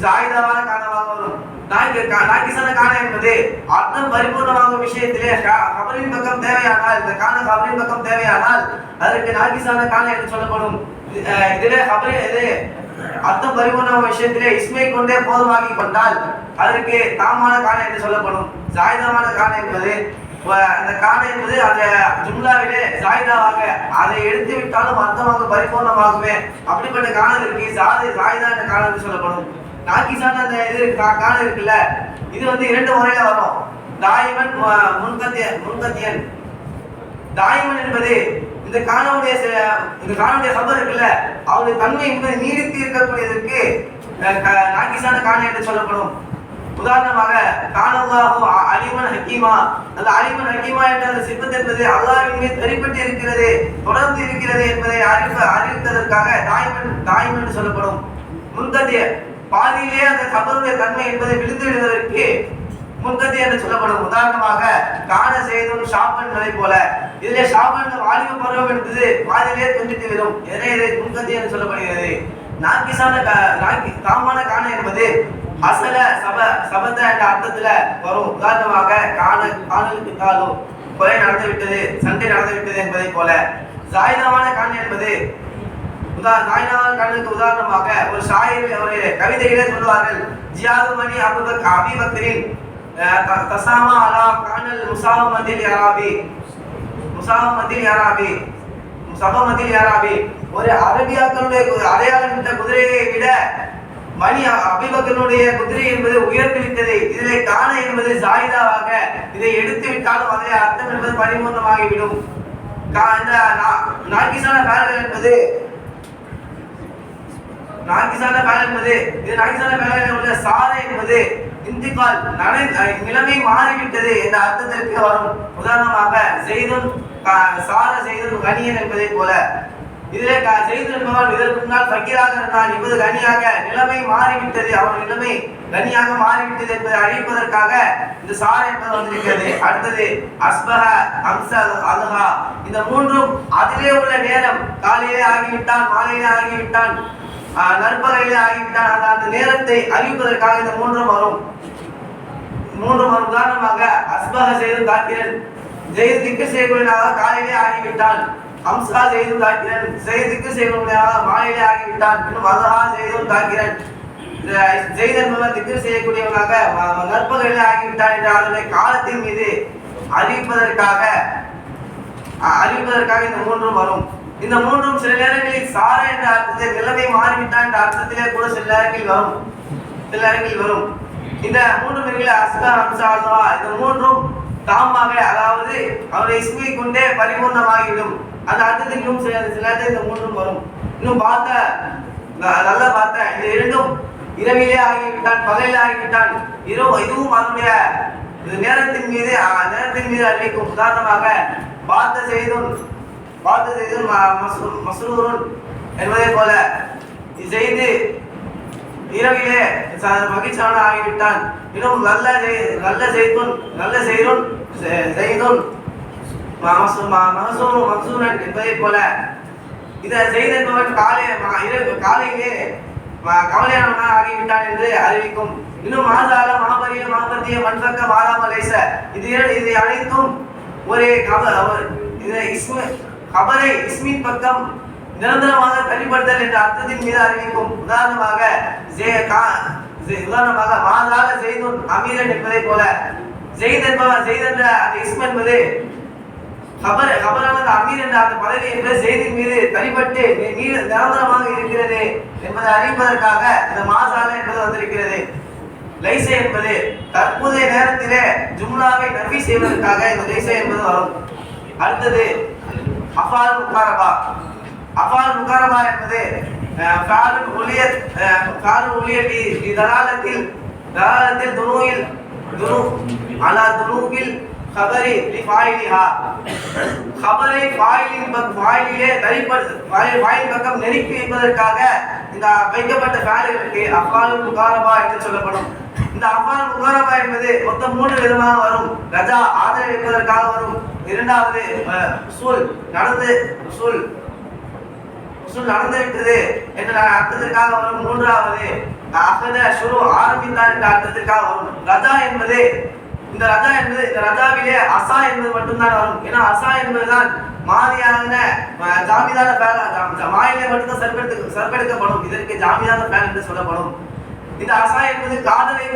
ஜாயிதாவான கானவாக வரும். நாகிஸான கான என்பது அர்த்தம் பரிபூர்ணமாகும் விஷயத்திலே கபரின் பக்கம் தேவையானால், இந்த கான கபரின் பக்கம் தேவையானால் அதற்கு நாகிஸான கான என்று சொல்லப்படும். இதிலே அர்த்தம் பரிபூர்ணமான விஷயத்திலே இஸ்மை கொண்டே போதுமாகி கொண்டால் அதற்கு தாமான கான என்று சொல்லப்படும். ஜாயிதாவான கான என்பது அந்த கான என்பது அந்த ஜும்லாவிலே ஜாயிதாவாக அதை எடுத்து விட்டாலும் அர்த்தமாக பரிபூர்ணமாகுமே அப்படிப்பட்ட காணல் இருக்கு. ஜாயிதா என்ற காணல் என்று சொல்லப்படும். நாகிஸான அந்த காண இருக்குல்ல, இது 2 முறையில வரும். தாயிமன் முன்கத்தியன். தாயிமன் என்பது இந்த காணவுடைய கபர் இருக்குல்ல, அவருடைய தன்மை என்பது நீடித்து இருக்கக்கூடியதற்கு நாகிஸான காண என்று சொல்லப்படும். உதாரணமாக கானல்லாஹு அலிமன் ஹக்கீமா, அந்த அலிமன் ஹக்கீமா என்ற அந்த சிஃபத் என்பது அல்லாஹ்வின் மீது வெளிப்பட்டு இருக்கிறது, தொடர்ந்து இருக்கிறது என்பதை அறிவிப்பதற்காக தாயிமன் என்று சொல்லப்படும். முன்கத்திய பாதியிலே அந்த கபருடைய தன்மை என்பதை விழுந்து விடுவதற்கு முன்கதி என்று சொல்லப்படும். உதாரணமாக காண செய்தும் ஷாப் என்பதை போல இதிலே ஷாப் என்ற வாலிப பருவம் என்பது பாதியிலே துண்டித்து விடும். எனவே இதை முன்கதி என்று சொல்லப்படுகிறது. தாமான காண என்பது அசல சபத என்ற அர்த்தத்துல வரும். உதாரணமாக காணலுக்கு காலும் கொலை நடந்துவிட்டது, சண்டை நடந்துவிட்டது என்பதை போல. சாயுதமான காண என்பது உதாரணமாக ஒரு ஷாயிர் ஒரு கவிதையிலே சொல்லுவார்கள், ஜியாதுமணி அபிபக்கரின் தசாமா அலா காணல் முசாவமதில் யாராபி ஒரு அரபியாக்களுடைய அடையாளமிட்ட குதிரையை விட மணி அபிபக்கனுடைய குதிரை என்பது உயர்ந்துவிட்டது. இதிலே காண என்பது ஜாயிதாவாக இதை எடுத்து விட்டாலும் அதே அர்த்தம் என்பது பரிபூர்ணமாகிவிடும். நாக்கிசான பேரல் என்பது உள்ள சார என்பது இந்திகால் நிலைமை மாறிவிட்டது என்ற அர்த்தத்திற்கு வரும். உதாரணமாக செய்தும் சார செய்தும் கணியன் என்பதை போல. இதிலே செய்து என்பவன் இதற்கு முன்னால் ஃபக்கீராக இருந்தான், இப்போது கனியாக நிலைமை மாறிவிட்டது, அவன் நிலைமை கனியாக மாறிவிட்டது என்பதை அழிப்பதற்காக இந்த சார என்பது வந்திருக்கிறது. அடுத்தது அஸ்பஹ அம்ச அல்ஹா. இந்த மூன்றும் அதிலே உள்ள நேரம், காலையிலே ஆகிவிட்டான், மாலையிலே ஆகிவிட்டான், நற்பகலிலே ஆகிவிட்டான், அந்த நேரத்தை அறிவிப்பதற்காக இந்த மூன்றும் வரும். உதாரணமாக அஸ்பஹ செய்து தாக்கிறன், ஜெயிது திக்கு செய்யக்கூடியவனாக காலையிலே ஆகிவிட்டான். அம்சா செய்தும் தாக்கிறன், செய்துக்கு செய்யக்கூடியவனாக மாலையிலே ஆகிவிட்டான். இன்னும் அல்ஹா செய்தும் தாக்கிறன், ஜெயித் என்பவன் திக்கு செய்யக்கூடியவனாக நற்பகலிலே ஆகிவிட்டான் என்ற அதனுடைய காலத்தின் மீது அறிவிப்பதற்காக இந்த மூன்றும் வரும். இந்த மூன்றும் சில நேரங்களில் சார என்ற அர்த்தத்தில் நிலைமை மாறிவிட்டான் என்ற அர்த்தத்திலே கூட சில நேரங்களில் வரும். இந்த மூன்று பேர்களை அஸ்கா அம்சா அல்ஹா இந்த மூன்றும் தாமாக, அதாவது அவருடைய இஸ்மை கொண்டே பரிபூர்ணமாகிவிடும். அந்த அர்த்தத்திற்கும் சில நேரத்தில் இந்த மூன்றும் வரும். இன்னும் நல்லா பார்த்த இந்த இரண்டும் இரவிலே ஆகிவிட்டான், பகலிலே ஆகிவிட்டான், இதுவும் அதனுடைய நேரத்தின் மீது அறிவிக்கும். உதாரணமாக பார்த்த செய்தும் மஸ்ரூருன் என்பதை போல செய்து இரவிலே மகிழ்ச்சியான ஆகிவிட்டான். இன்னும் நல்ல செய்தும் மக்சூரன் என்பதை போல. இதை செய்த என்பவன் காலையிலே கவலையானவனாக ஆகிவிட்டான் என்று அறிவிக்கும். இன்னும் மாசால மாபத்திய மண்பக்க மாலாமலேச இது அனைத்தும் ஒரே கபரை இஸ்மின் பக்கம் நிரந்தரமாக தனிப்படுத்தல் என்ற அர்த்தத்தின் மீது அறிவிக்கும். உதாரணமாக மாதால செய்துன் அமீரன் என்பதை போல. செய்த என்ற அந்த இஸ்ம் என்பது கபரான அமீர் என்ற அந்த பதவி என்ற செய்தியின் மீது தனிப்பட்டு நிரந்தரமாக இருக்கிறது என்பதை அறிவிப்பதற்காக இந்த மாசால என்பது வந்திருக்கிறது. லைசை என்பது தற்போதைய நேரத்திலே ஜும்லாவை நஃபி செய்வதற்காக இந்த லைசை என்பது வரும். அடுத்தது அஃபால் முகாரபா என்பது ஃபாலுல் உலியத் தலாலத்தில் துனூயில் அலா துனூபில் கபரி லிஃபாயிலிஹா. கபரை ஃபாயிலிலே ஃபாயில் பக்கம் நெருக்கி வைப்பதற்காக இந்த வைக்கப்பட்ட ஃபேலுக்கு அஃபால் முகாரபா என்று சொல்லப்படும். இந்த அஃபால் முகாரபா என்பது மொத்தம் 3 விதமாக வரும். ரஜா ஆதரவு வைப்பதற்காக வரும். இரண்டாவது உசூல் நடந்துவிட்டது என்ற அர்த்தத்திற்காக வரும். மூன்றாவது அகத ஷுரு ஆரம்பித்தார் என்ற அர்த்தத்திற்காக வரும். ரஜா என்பது இந்த ரஜாவிலே அசா என்பது மட்டும்தான் வரும். ஏன்னா அசா என்பதுதான் மாதிரியான ஜாமிதான மாயிலே மட்டும்தான் சற்பெடுக்கப்படும். இதற்கு ஜாமிதான பேன் என்று சொல்லப்படும். இந்த அசா என்பது காதலை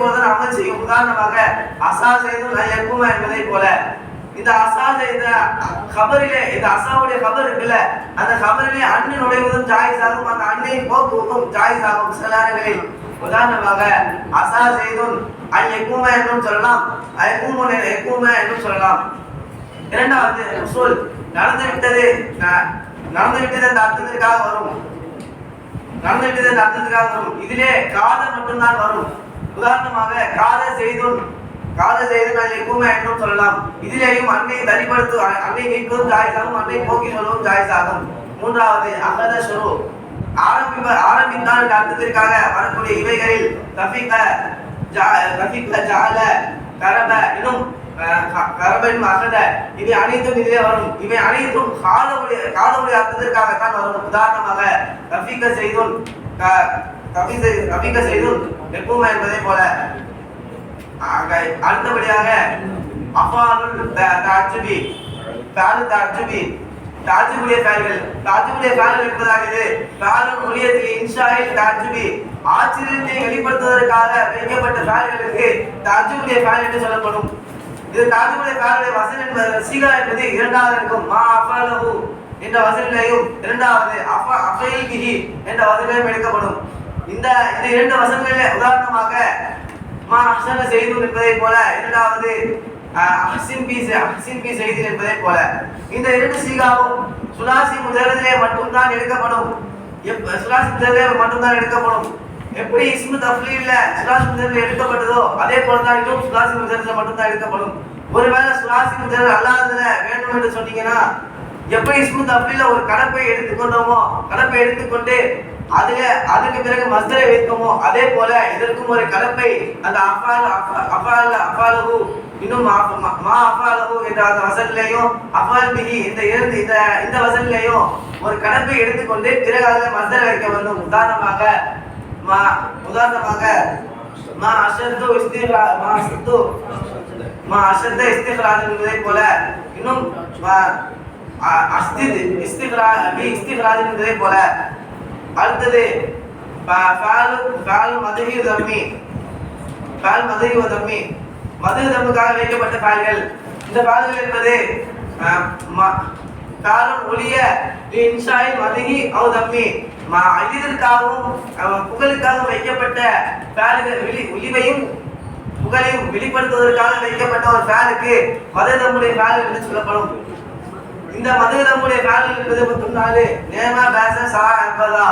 போலதான் அமல் செய்யும். உதாரணமாக அசா செய்தும் எக்குமா என்பதை போல. இந்த அசா செய்த கபரிலே இந்த அசாவுடைய கபர் இருக்குல்ல, அந்த கபரிலே அண்ணு நுழைவதும் ஜாயிஸ் ஆகும், அந்த அண்ணை போக்குவதும் ஜாயிஸ் ஆகும் சில நேரங்களில். உதாரணமாக அசா செய்தும் எக்குமா என்றும் சொல்லலாம், எக்குமா என்றும் சொல்லலாம். இரண்டாவது உசூல் நடந்துவிட்டது அந்த அர்த்தத்திற்காக வரும். இதிலே காதல் மட்டும்தான் வரும். உதாரணமாக காத செய்தும் எக்குமா என்றும் சொல்லலாம். இதிலேயும் அன்னை அன்னை நீக்குவதும் ஜாயிஸ் ஆகும், அன்னை போக்கி சொல்வதும் ஜாயிஸ் ஆகும். மூன்றாவது அகத ஷுரு ஆரம்பித்தான் என்ற அர்த்தத்திற்காக வரக்கூடிய இவைகளில் ரஃபிக ஜால கரப இன்னும் கரபன் அகத இவை அனைத்தும் இதிலே வரும். இவை அனைத்தும் காதவுடைய அர்த்தத்திற்காகத்தான் வரும். உதாரணமாக ரஃபிக செய்துன் ரஃபிக செய்துன் எப்பவுமே என்பதை போல. அடுத்தபடியாக அஃபாலுல் தஅஜ்ஜுபி ஃபஅலு தஅஜ்ஜுபி தஅஜ்ஜுபுடைய ஃபஅல்கள் தஅஜ்ஜுபுடைய ஃபஅல் என்பதாகிறது ஃபஅலுல் உலியத்தில் இன்ஷாஇல் தஅஜ்ஜுபி ஆச்சரியத்தை வெளிப்படுத்துவதற்காக வைக்கப்பட்ட ஃபஅல்களுக்கு தஅஜ்ஜுபுடைய ஃபஅல் என்று சொல்லப்படும். இது தஅஜ்ஜுபுடைய ஃபஅலுடைய வசன் என்பது சீகா என்பது இரண்டாவது இருக்கும். மா அஃபாலஹு என்ற வசனிலேயும் இரண்டாவது அஃபைல் பிஹி என்ற வசனிலேயும் எடுக்கப்படும். இந்த இரண்டு வசனங்களிலே உதாரணமாக மா அஹ்ஸன செய்துன் என்பதை போல இரண்டாவது அஹ்ஸின் பி செய்துன் என்பதை போல இந்த இரண்டு சீகாவும் சுலாசி முதலிலே மட்டும்தான் எடுக்கப்படும். சுலாசி முதலிலே மட்டும்தான் எடுக்கப்படும். எப்படி இஸ்மு தஃலீல்ல சுலாசி முதலில் எடுக்கப்பட்டதோ அதே போல தான் இதுவும் சுலாசி முதலில் மட்டும்தான் எடுக்கப்படும். ஒருவேளை சுலாசி முதலில் அல்லாததுல வேண்டும் என்று சொன்னீங்கன்னா எப்படி இஸ்மு தஃலீல்ல ஒரு கடப்பை எடுத்துக்கொண்டோமோ கடப்பை எடுத்துக்கொண்டு அதுக்கு பிறகு மஸ்தரை வைக்கமோ அதே போல இதற்கும் ஒரு கலப்பை அந்த அஃபாலஹு இன்னும் மா அஃபாலஹு என்ற அந்த வசனிலையும் அஃபால் பிஹி இந்த வசனிலையும் ஒரு கடப்பை எடுத்துக்கொண்டு பிறகு அதில் மஸ்தரை வைக்க வேண்டும். உதாரணமாக மா அஷத்து இஸ்திக்ராஜ் என்பதை போல இன்னும் இஸ்திக்ராஜ் என்பதை போல. அடுத்தது மது தம்முக்காக வைக்கப்பட்ட ஃபஅல்கள். இந்த ஃபஅல்கள் என்பது காலம் ஒளிய இன்ஷாஇல் மதுஹி அவ் தம்மி இதற்காகவும் புகழுக்காகவும் வைக்கப்பட்ட ஃபஅல்கள் ஒளிவையும் புகழையும் வெளிப்படுத்துவதற்காக வைக்கப்பட்ட ஒரு ஃபஅலுக்கு மது தம்முடைய ஃபஅல் என்று சொல்லப்படும். இந்த மது தம்முடைய ஃபஅல் என்பது 34 நேமா பாஸ சா அபதா.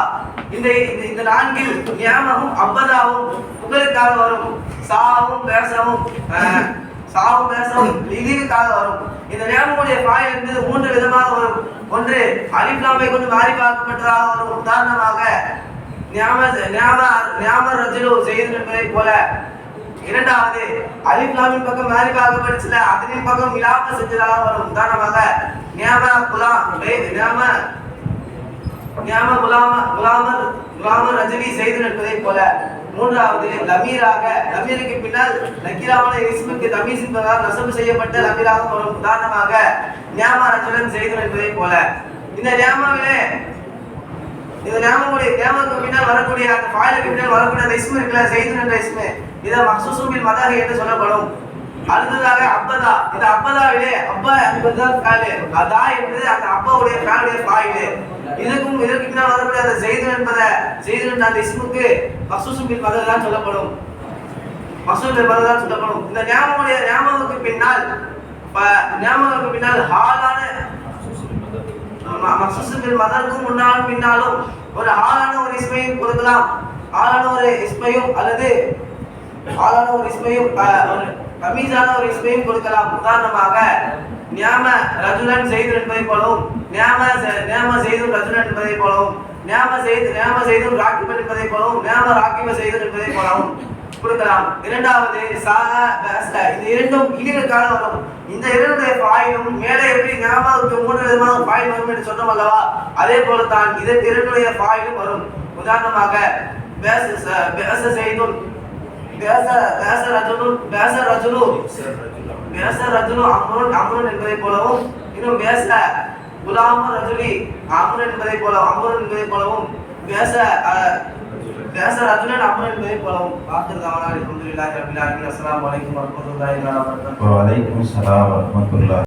இந்த நான்கில் நியாமமும் அபதாவும் புகழுக்காக வரும். சாவும் பேசவும் லிதிற்காக வரும். இந்த நியாமமுடைய ஃபஅல் என்பது மூன்று விதமாக வரும். ஒன்று அலிஃப் லாமை கொண்டு மாரிஃபாக்கப்பட்டதாக வரும். உதாரணமாக நியாம ரஜுலு செய்து என்பதை போல. இரண்டாவது அலிஃப் லாமின் பக்கம் மாரிஃபாக்கப்பட்டுச்சுல அதனின் பக்கம் இலாஃபா செஞ்சதாக வரும். உதாரணமாக நியாம குலாம ரஜுலி செய்து என்பதை போல. மூன்றாவது லமீருக்கு பின்னால் நக்கீரான இஸ்முக்கு தமீஸின் பிரகாரம் நஸபு செய்யப்பட்ட லமீராக வரும். உதாரணமாக நியாம ரஜுலன் செய்து என்பதை போல. இந்த நியாமமுக்கு பின்னால் வரக்கூடிய அந்த ஃபஅலுக்கு பின்னால் வரக்கூடிய அந்த இஸ்மு இருக்குல்ல செய்து என்ற இஸ்மு இதை மக்சூசும் பில் மதஹ் என்று சொல்லப்படும். அடுத்ததாக அப்பதா. இந்த அப்பதாவிலே அப்பா என்பதுதான் ஃபஅல். அதா என்பது அந்த அப்பாவுடைய ஃபஅலுடைய ஃபa'il. இதற்கு பின்னால் வரக்கூடிய அந்த செய்து என்ற அந்த இஸ்முக்கு மக்சூசும் பில் மதஹ் தான் சொல்லப்படும். இந்த நியாமமுக்கு பின்னால் ஹாலான மக்சூசும் பில் மதஹ்க்கு முன்னாலும் பின்னாலும் ஒரு ஹாலான ஒரு இஸ்மையும் கொடுக்கலாம். ஹாலான ஒரு இஸ்மையும் அல்லது ஹாலான ஒரு இஸ்மையும் கமீஸான ஒரு இஸ்மையும் கொடுக்கலாம். உதாரணமாக நியாம ரஜுலன் செய்து என்பதை போலவும் நியாம செய்து ரஜுலன் என்பதை போலவும் நியாம செய்து ராக்கிபன் என்பதை போலவும் நியாம ராக்கிப செய்து என்பதை போலவும் கொடுக்கலாம். இரண்டாவது இந்த இரண்டும் இலிற்காக வரும். இந்த இரண்டுடைய ஃபa'லும் மேலே எப்படி நியாமத்துக்கு மூன்று விதமாக ஃபa'il வரும் என்று சொன்னோம் அல்லவா அதே போல தான் இதற்கு இரண்டுடைய ஃபa'லும் வரும். உதாரணமாக பேச செய்துன் அம்ருன் என்பதை போலவும் இன்னும் குலாம ரஜுலி அம்ருன் என்பதை போலவும் பேச ரஜுலன் அம்ருன் என்பதை போலவும். அல்ஹம்துலில்லாஹி ரப்பில் ஆலமீன். அஸ்ஸலாமு அலைக்கும் வரஹ்மத்துல்லாஹி வபரகாத்துஹு. வ அலைக்கும் ஸலாம் வரஹ்மத்துல்லாஹி